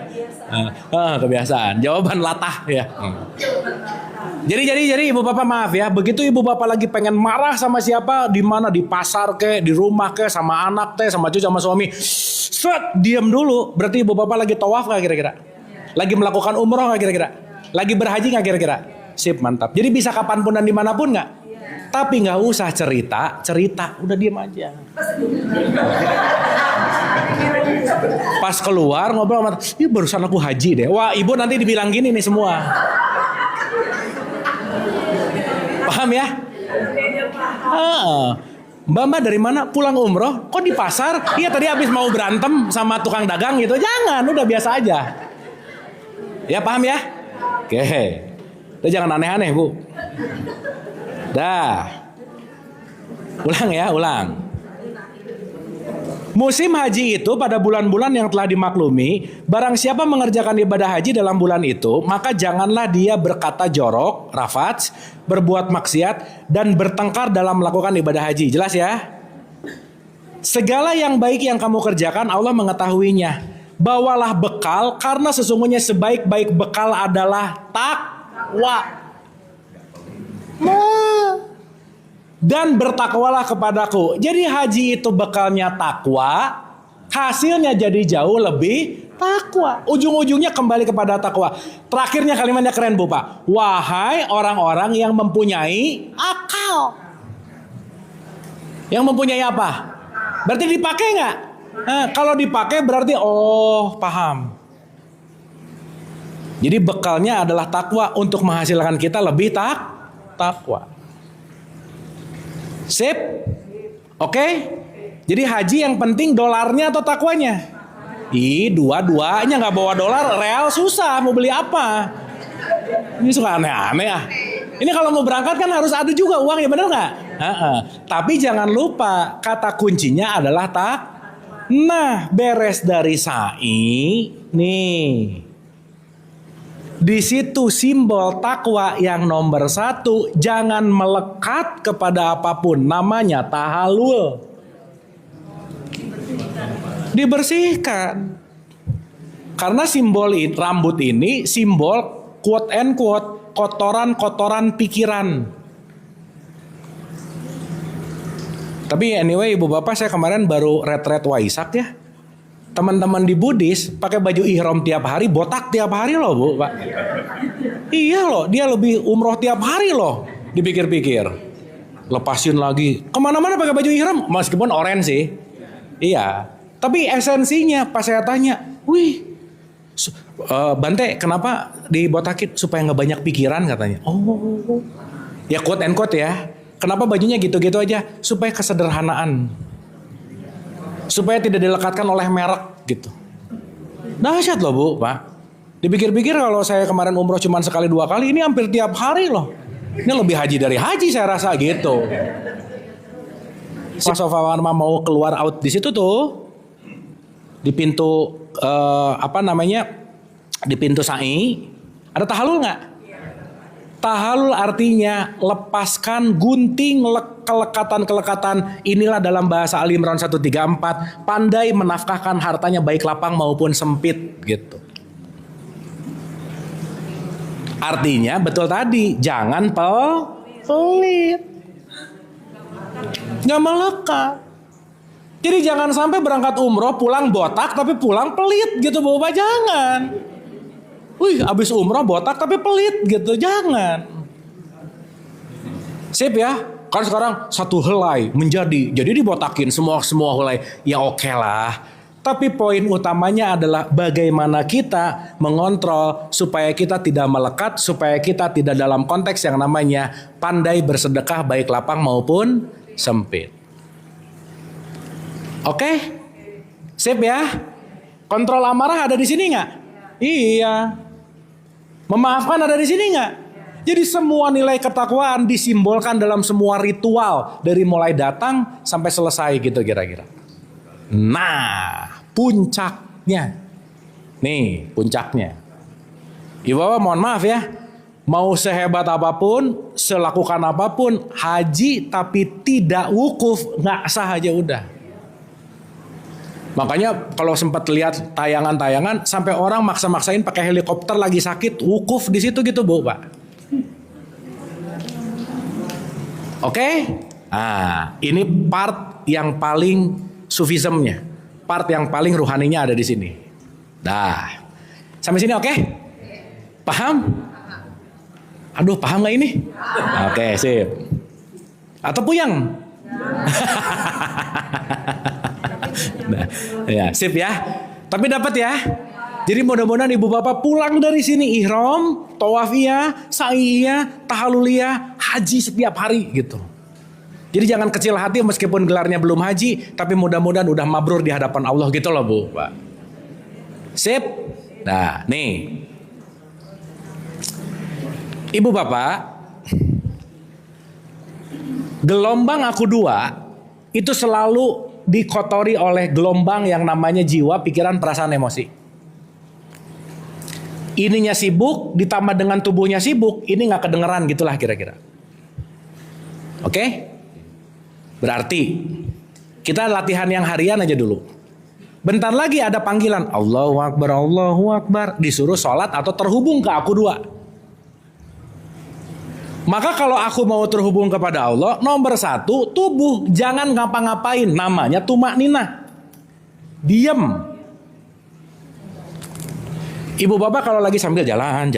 Speaker 1: Kebiasaan. Jawaban latah ya. Jadi ibu bapak maaf ya, begitu ibu bapak lagi pengen marah sama siapa, di mana, di pasar ke, di rumah ke, sama anak teh, sama cucu, sama suami, diam dulu. Berarti ibu bapak lagi tawaf nggak kira-kira? Lagi melakukan umroh nggak kira-kira? Lagi berhaji nggak kira-kira? Sip, mantap. Jadi bisa kapanpun dan dimanapun nggak? Tapi nggak usah cerita, udah diam aja. Pas keluar ngobrol sama, ini barusan aku haji deh. Wah, ibu nanti dibilang gini nih semua. Paham ya? Mbak dari mana? Pulang umroh? Kok di pasar? Iya tadi habis mau berantem sama tukang dagang gitu. Jangan, udah biasa aja. Ya paham ya? Oke. Udah jangan aneh-aneh bu. Dah. Ulang ya, ulang. Musim haji itu pada bulan-bulan yang telah dimaklumi, barang siapa mengerjakan ibadah haji dalam bulan itu, maka janganlah dia berkata jorok, rafats, berbuat maksiat, dan bertengkar dalam melakukan ibadah haji. Jelas ya? Segala yang baik yang kamu kerjakan, Allah mengetahuinya. Bawalah bekal, karena sesungguhnya sebaik-baik bekal adalah takwa. Dan bertakwalah kepadaku. Jadi haji itu bekalnya takwa, hasilnya jadi jauh lebih takwa. Ujung-ujungnya kembali kepada takwa. Terakhirnya kalimatnya keren bu pak. Wahai orang-orang yang mempunyai akal. Yang mempunyai apa? Berarti dipakai nggak? Kalau dipakai berarti paham. Jadi bekalnya adalah takwa untuk menghasilkan kita lebih takwa. Sip? Oke? Jadi haji yang penting dolarnya atau takwanya? Dua-duanya, nggak bawa dolar real susah mau beli apa? Ini suka aneh-aneh ah. Ini kalau mau berangkat kan harus ada juga uang ya bener nggak? Tapi jangan lupa kata kuncinya adalah Nah beres dari sa'i nih. Di situ simbol takwa yang nomor 1, jangan melekat kepada apapun, namanya tahallul. Dibersihkan. Karena simbol rambut ini simbol quote and quote kotoran-kotoran pikiran. Tapi anyway ibu bapak, saya kemarin baru retret Waisak ya. Teman-teman di Buddhis pakai baju ihram tiap hari, botak tiap hari loh bu, pak. Iya loh, dia lebih umroh tiap hari loh. Dipikir-pikir, lepasin lagi. Kemana-mana pakai baju ihram, meskipun orange sih. Iya, tapi esensinya pas saya tanya, Bante kenapa dibotakin? Supaya nggak banyak pikiran katanya. Ya quote and quote ya. Kenapa bajunya gitu-gitu aja? Supaya kesederhanaan. Supaya tidak dilekatkan oleh merek gitu. Dahsyat loh bu, pak. Dipikir-pikir kalau saya kemarin umroh cuma sekali 2 kali, ini hampir tiap hari loh. Ini lebih haji dari haji saya rasa gitu. Pas Sofa Warma mau keluar out di situ tuh, di pintu di pintu sa'i, ada tahalul nggak? Tahalul artinya lepaskan gunting kelekatan-kelekatan. Inilah dalam bahasa Ali Imran 134, pandai menafkahkan hartanya baik lapang maupun sempit gitu. Artinya betul tadi, jangan pelit. Nggak melekat. Jadi jangan sampai berangkat umroh pulang botak tapi pulang pelit gitu Bapak, jangan. Wih, abis umroh botak tapi pelit gitu, jangan. Sip ya, kan sekarang satu helai jadi dibotakin semua helai, ya oke lah. Tapi poin utamanya adalah bagaimana kita mengontrol supaya kita tidak melekat, supaya kita tidak dalam konteks yang namanya pandai bersedekah baik lapang maupun sempit. Oke? Sip ya? Kontrol amarah ada di sini nggak? Iya. Memaafkan ada di sini nggak? Jadi semua nilai ketakwaan disimbolkan dalam semua ritual dari mulai datang sampai selesai gitu kira-kira. Nah, puncaknya. Nih, puncaknya. Ibu bapak mohon maaf ya. Mau sehebat apapun, selakukan apapun, haji tapi tidak wukuf, nggak sah aja udah. Makanya kalau sempat lihat tayangan-tayangan sampai orang maksa-maksain pakai helikopter lagi sakit wukuf di situ gitu Bu, Pak. Oke? Nah, ini part yang paling sufismnya. Part yang paling ruhaninya ada di sini. Dah. Sampai sini oke? Paham? Aduh, paham gak ini? Oke, sip. Atau puyeng? Nah, ya, sip ya. Tapi dapat ya. Jadi mudah-mudahan ibu bapak pulang dari sini ihram, tawaf iya, sa'i iya, tahallul iya, haji setiap hari gitu. Jadi jangan kecil hati meskipun gelarnya belum haji, tapi mudah-mudahan udah mabrur di hadapan Allah gitu loh Bu, Pak. Sip. Nah, nih. Ibu bapak, gelombang aku dua itu selalu dikotori oleh gelombang yang namanya jiwa, pikiran, perasaan, emosi. Ininya sibuk ditambah dengan tubuhnya sibuk, ini nggak kedengeran gitulah kira-kira. Oke? Berarti kita latihan yang harian aja dulu. Bentar lagi ada panggilan Allahu Akbar, disuruh sholat atau terhubung ke aku dua. Maka kalau aku mau terhubung kepada Allah, nomor satu, tubuh jangan ngapa-ngapain, namanya tumak ninah. Diem. Ibu bapak kalau lagi sambil jalan,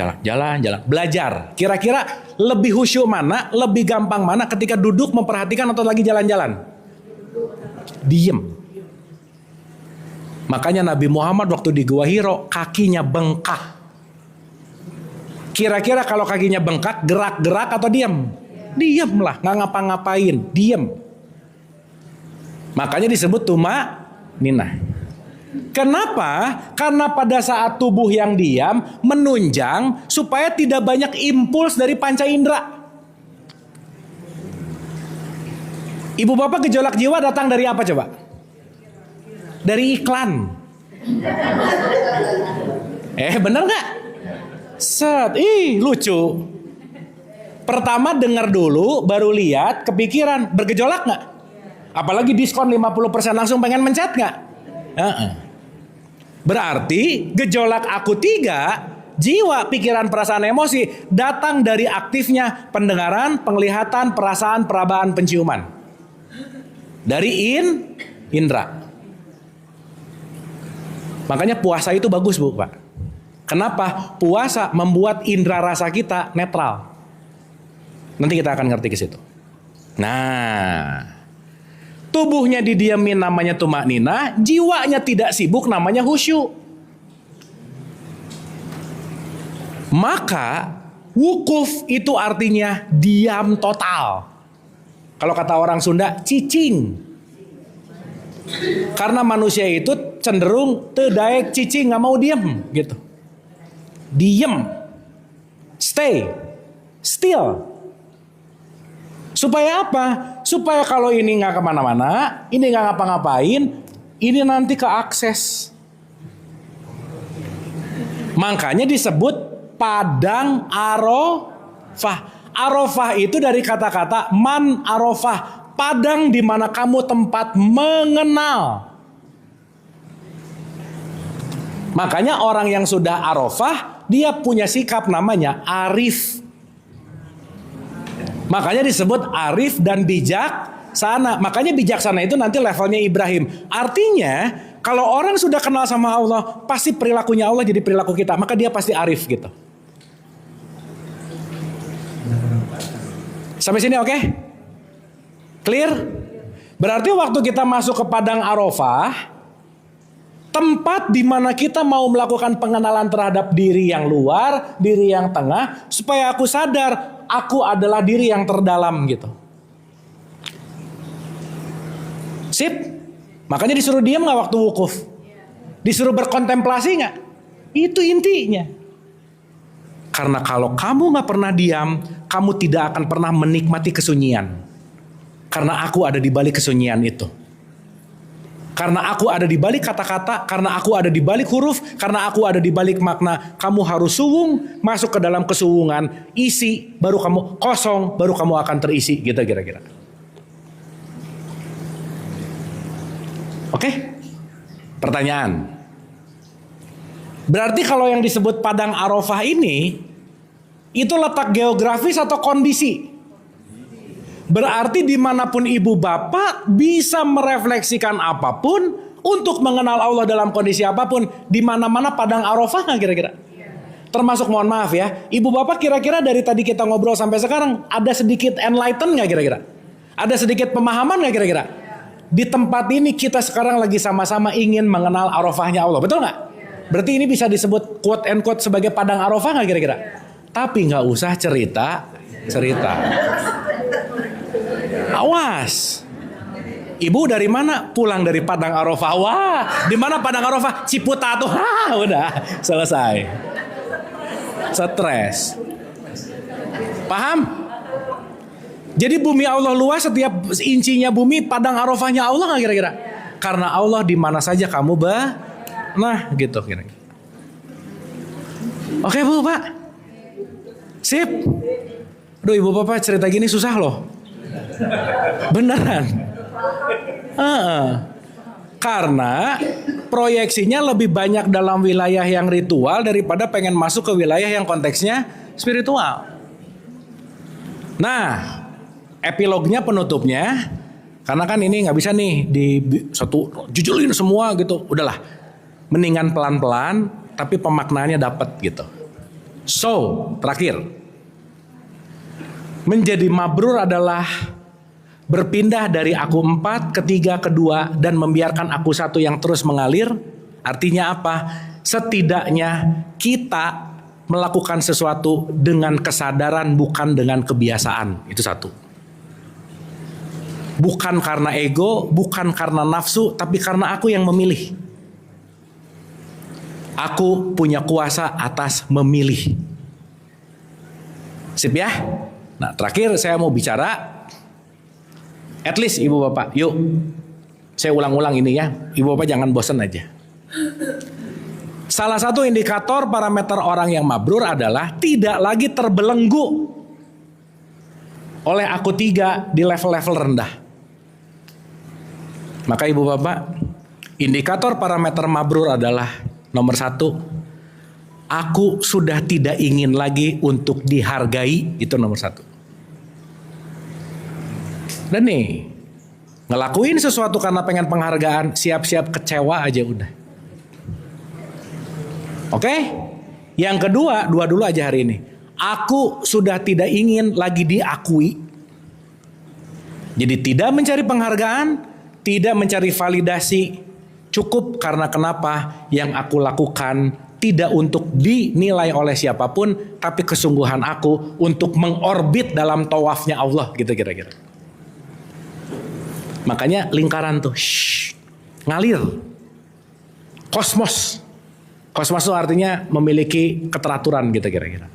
Speaker 1: belajar. Kira-kira lebih khusyuk mana, lebih gampang mana ketika duduk memperhatikan atau lagi jalan-jalan? Diem. Makanya Nabi Muhammad waktu di Gua Hiro kakinya bengkak. Kira-kira kalau kakinya bengkak, gerak-gerak atau diem? Diem lah, nggak ngapa-ngapain, diem. Makanya disebut tumak ninah. Kenapa? Karena pada saat tubuh yang diam menunjang supaya tidak banyak impuls dari panca indera. Ibu bapak gejolak jiwa datang dari apa coba? Dari iklan. Bener nggak? Set, lucu. Pertama dengar dulu, baru lihat, kepikiran, bergejolak nggak? Apalagi diskon 50% langsung pengen mencet nggak? Berarti gejolak aku 3, jiwa, pikiran, perasaan, emosi datang dari aktifnya pendengaran, penglihatan, perasaan, perabaan, penciuman. Dari indra. Makanya puasa itu bagus Bu, Pak. Kenapa? Puasa membuat indera rasa kita netral. Nanti kita akan ngerti ke situ. Nah, tubuhnya didiamin namanya tumak ninah, jiwanya tidak sibuk namanya khusyuk. Maka wukuf itu artinya diam total. Kalau kata orang Sunda, cicing. Karena manusia itu cenderung tedaek cicing, nggak mau diem gitu. Diem, stay, still. Supaya apa? Supaya kalau ini nggak kemana-mana, ini nggak ngapa-ngapain, ini nanti keakses. Makanya disebut padang Arafah. Arafah itu dari kata-kata man arafah, padang di mana kamu tempat mengenal. Makanya orang yang sudah Arafah, dia punya sikap namanya arif. Makanya disebut arif dan bijaksana. Makanya bijaksana itu nanti levelnya Ibrahim. Artinya kalau orang sudah kenal sama Allah, pasti perilakunya Allah jadi perilaku kita. Maka dia pasti arif gitu. Sampai sini oke? Clear? Berarti waktu kita masuk ke padang Arafah, tempat di mana kita mau melakukan pengenalan terhadap diri yang luar, diri yang tengah, supaya aku sadar aku adalah diri yang terdalam gitu. Sip? Makanya disuruh diam nggak waktu wukuf? Disuruh berkontemplasi nggak? Itu intinya. Karena kalau kamu nggak pernah diam, kamu tidak akan pernah menikmati kesunyian. Karena aku ada di balik kesunyian itu. Karena aku ada di balik kata-kata, karena aku ada di balik huruf, karena aku ada di balik makna. Kamu harus suwung, masuk ke dalam kesuwungan, isi, baru kamu kosong, baru kamu akan terisi, gitu kira-kira. Oke? Pertanyaan. Berarti kalau yang disebut padang Arafah ini, itu letak geografis atau kondisi? Berarti dimanapun ibu bapak bisa merefleksikan apapun untuk mengenal Allah dalam kondisi apapun. Di mana-mana padang Arafah nggak kira-kira? Termasuk mohon maaf ya, ibu bapak kira-kira dari tadi kita ngobrol sampai sekarang ada sedikit enlighten nggak kira-kira? Ada sedikit pemahaman nggak kira-kira? Di tempat ini kita sekarang lagi sama-sama ingin mengenal Arafahnya Allah, betul nggak? Berarti ini bisa disebut quote and quote sebagai padang Arafah nggak kira-kira? Tapi nggak usah cerita. Awas. Ibu dari mana? Pulang dari padang Arafah. Wah, di mana padang Arafah? Ciputat tuh. Udah selesai. Stres. Paham? Jadi bumi Allah luas, setiap incinya bumi padang Arafahnya Allah nggak kira-kira? Karena Allah di mana saja kamu nah gitu kira-kira. Oke Bu, Pak. Sip. Aduh ibu bapak cerita gini susah loh. Beneran. Karena proyeksinya lebih banyak dalam wilayah yang ritual daripada pengen masuk ke wilayah yang konteksnya spiritual. Nah, epilognya, penutupnya, karena kan ini nggak bisa nih di satu jujulin semua gitu. Udahlah, mendingan pelan-pelan, tapi pemaknaannya dapat gitu. So, terakhir, menjadi mabrur adalah berpindah dari aku 4 ke 3 ke 2 dan membiarkan aku 1 yang terus mengalir. Artinya apa? Setidaknya kita melakukan sesuatu dengan kesadaran, bukan dengan kebiasaan. Itu 1. Bukan karena ego, bukan karena nafsu, tapi karena aku yang memilih. Aku punya kuasa atas memilih. Sip ya? Nah, terakhir saya mau bicara, at least ibu bapak, yuk, saya ulang-ulang ini ya, ibu bapak jangan bosan aja. Salah satu indikator parameter orang yang mabrur adalah tidak lagi terbelenggu oleh aku 3 di level-level rendah. Maka ibu bapak, indikator parameter mabrur adalah nomor 1, aku sudah tidak ingin lagi untuk dihargai, itu nomor 1. Dan nih, ngelakuin sesuatu karena pengen penghargaan, siap-siap kecewa aja udah. Oke? Yang kedua, 2 dulu aja hari ini. Aku sudah tidak ingin lagi diakui. Jadi tidak mencari penghargaan, tidak mencari validasi, cukup karena kenapa yang aku lakukan tidak untuk dinilai oleh siapapun, tapi kesungguhan aku untuk mengorbit dalam tawafnya Allah, gitu kira-kira. Makanya lingkaran tuh ngalir. Kosmos. Kosmos itu artinya memiliki keteraturan gitu kira-kira.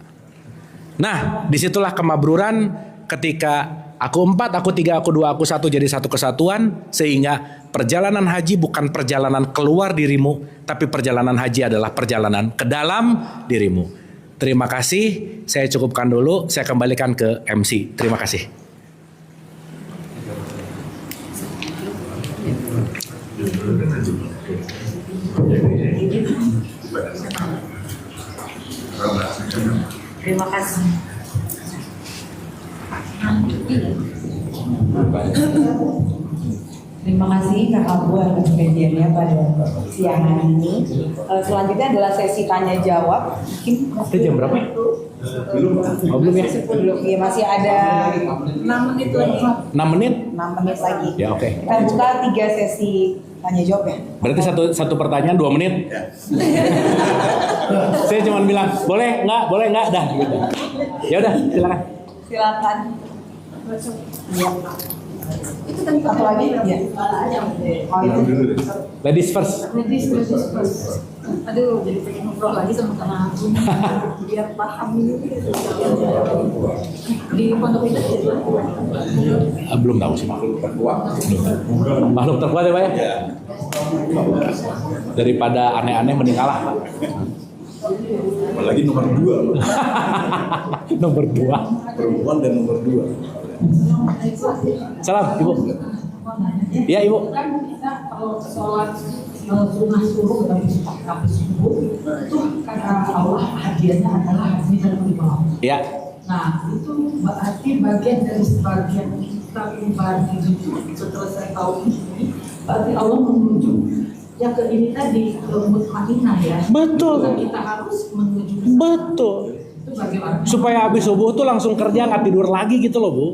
Speaker 1: Nah, disitulah kemabruran ketika Aku 4, aku 3, aku 2, aku 1 jadi satu kesatuan. Sehingga perjalanan haji bukan perjalanan keluar dirimu, tapi perjalanan haji adalah perjalanan ke dalam dirimu. Terima kasih, saya cukupkan dulu, saya kembalikan ke MC. Terima kasih.
Speaker 2: Terima kasih.
Speaker 3: Terima kasih Kak Abu atas kajiannya pada siang hari ini. Selanjutnya adalah sesi tanya jawab.
Speaker 1: Itu jam berapa? Oh, belum ya?
Speaker 3: Belum, ya masih ada
Speaker 2: 6 menit lagi.
Speaker 1: 6 menit?
Speaker 3: 6 menit lagi.
Speaker 1: Ya, oke.
Speaker 3: Kita buka 3 sesi tanya jawab ya.
Speaker 1: Berarti satu pertanyaan 2 menit? Saya cuma bilang, boleh nggak, dah gitu. Ya udah, silakan.
Speaker 3: Silakan. Ya.
Speaker 2: Itu tadi
Speaker 3: Satu lagi? Ya. Oh, itu.
Speaker 1: Ladies first.
Speaker 2: Ladies first. Aduh, jadi pengen ngobrol lagi sama Kang Agung biar paham ini. Di pondok itu
Speaker 1: Belum tahu sih. Makhluk terkuat ya Pak ya? Daripada aneh-aneh mending kalah Pak.
Speaker 4: Apalagi nomor 2.
Speaker 1: Nomor 2.
Speaker 4: Perempuan dan nomor 2.
Speaker 1: Salam Ibu. Iya Ibu.
Speaker 5: Kan kita kalau sholat sunnah subuh atau istirahat subuh itu karena Allah hadiahnya adalah haji dan umroh.
Speaker 1: Iya.
Speaker 5: Nah itu berarti bagian dari sebagian kita pribadi itu setelah saya tahu ini berarti Allah menuju yang ke ini tadi ke mutmainah ya.
Speaker 1: Betul.
Speaker 5: Dan kita harus menuju ke sana.
Speaker 1: Betul.
Speaker 5: Itu bagaimana?
Speaker 1: Supaya habis subuh tuh langsung kerja nggak tidur lagi gitu loh Bu.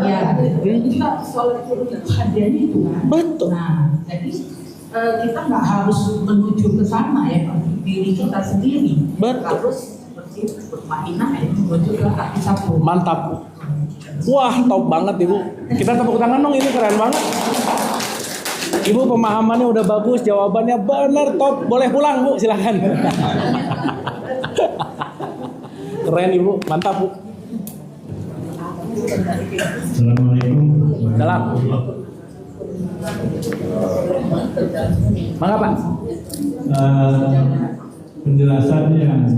Speaker 5: Ya, itu kan sholat itu hadiahnya itu kan.
Speaker 1: Betul.
Speaker 5: Nah, jadi kita nggak harus menuju ke sana ya, diri kita sendiri.
Speaker 1: Betul.
Speaker 5: Harus seperti bermainah ya, menuju ke kaki sapu.
Speaker 1: Mantap. Wah, top banget Ibu. Kita tepuk tangan dong, ini keren banget. Ibu pemahamannya udah bagus, jawabannya benar, top. Boleh pulang Bu, silakan. Keren Ibu, mantap Bu.
Speaker 6: Assalamualaikum.
Speaker 1: Salam. Mangga Pak.
Speaker 6: Penjelasan yang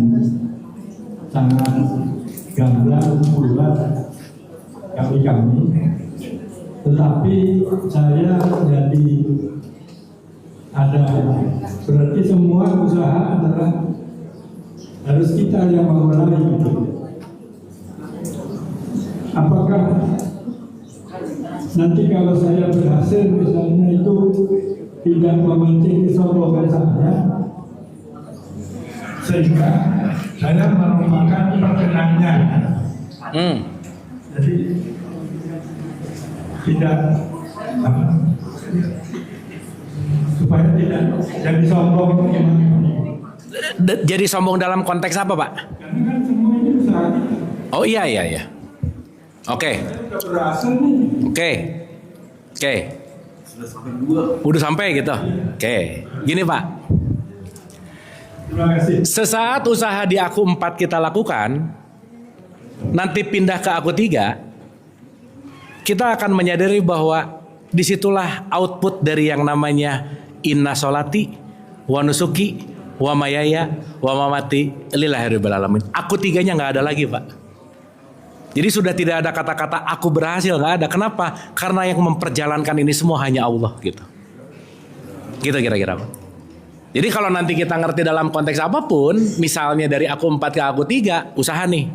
Speaker 6: sangat gamblang, bulat kami, tetapi saya jadi ada berarti semua usaha adalah harus kita yang memulai itu. Apakah nanti kalau saya berhasil misalnya itu tidak memancing kesombongan saya, sehingga saya merupakan perkenannya. Jadi tidak supaya tidak jadi sombong.
Speaker 1: Jadi sombong dalam konteks apa Pak?
Speaker 6: Karena kan semua ini usaha kita.
Speaker 1: Oh iya. Oke.
Speaker 6: Sudah berhasil nih.
Speaker 1: Oke. Udah sampai gitu. Oke. Gini Pak.
Speaker 6: Terima kasih.
Speaker 1: Sesaat usaha di aku 4 kita lakukan, nanti pindah ke aku 3, kita akan menyadari bahwa disitulah output dari yang namanya inna solati wa nusuki wa mayaya wa mamati lillahi rabbil alamin. Aku 3-nya nggak ada lagi Pak. Jadi sudah tidak ada kata-kata aku berhasil, nggak ada. Kenapa? Karena yang memperjalankan ini semua hanya Allah gitu. Gitu kira-kira Pak. Jadi kalau nanti kita ngerti dalam konteks apapun, misalnya dari aku 4 ke aku 3, usaha nih.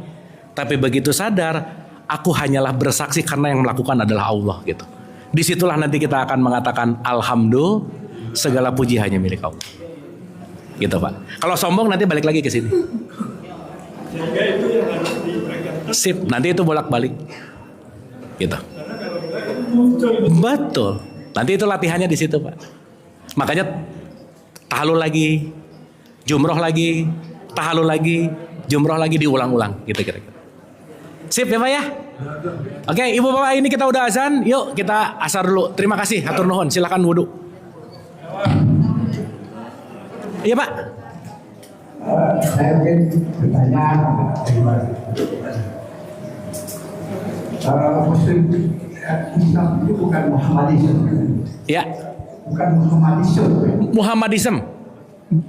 Speaker 1: Tapi begitu sadar, aku hanyalah bersaksi karena yang melakukan adalah Allah gitu. Disitulah nanti kita akan mengatakan alhamdulillah, segala puji hanya milik Allah. Gitu Pak. Kalau sombong nanti balik lagi ke sini. Sip, nanti itu bolak-balik. Gitu. Betul. Nanti itu latihannya di situ Pak. Makanya tahalul lagi, jumroh lagi, tahalul lagi, jumroh lagi, diulang-ulang gitu kira-kira. Sip ya Pak ya? Oke Ibu Bapak, ini kita udah azan, yuk kita asar dulu. Terima kasih, hatur nuhun, silakan wudhu. Iya Pak.
Speaker 7: Saya mungkin bertanya
Speaker 6: Muslim Islam itu bukan Muhammadisme.
Speaker 1: Ya,
Speaker 6: Bukan Muhammadisme.
Speaker 1: Muhammadism.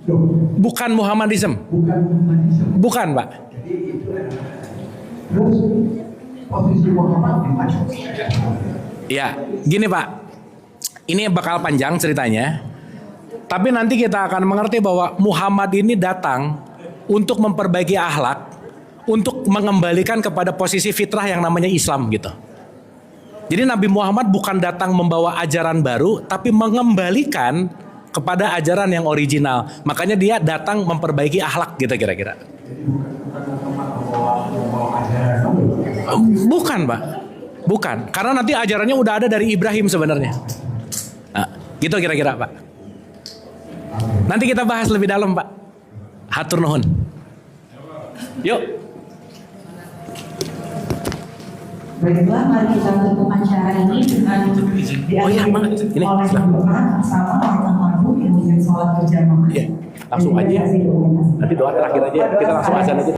Speaker 6: Loh,
Speaker 1: Bukan Muhammadism.
Speaker 6: bukan Muhammadisme.
Speaker 1: Bukan, Pak.
Speaker 6: Jadi itu terus posisi Muhammad di mana?
Speaker 1: Ya, gini Pak. Ini bakal panjang ceritanya. Tapi nanti kita akan mengerti bahwa Muhammad ini datang untuk memperbaiki akhlak, untuk mengembalikan kepada posisi fitrah yang namanya Islam gitu. Jadi Nabi Muhammad bukan datang membawa ajaran baru, tapi mengembalikan kepada ajaran yang original. Makanya dia datang memperbaiki akhlak gitu kira-kira. Bukan Pak, bukan. Karena nanti ajarannya udah ada dari Ibrahim sebenarnya. Nah, gitu kira-kira Pak. Nanti kita bahas lebih dalam Pak. Hatur nuhun. Yuk.
Speaker 3: Baiklah, mari kita tutup acara ini dengan
Speaker 1: Oh iya, Mak. Ini,
Speaker 3: oleh
Speaker 1: silakan.
Speaker 3: doa bersama Alhamdulillah kemudian sholat berjamaah.
Speaker 1: Iya, langsung aja. Nanti doa terakhir aja. Kita langsung azan aja.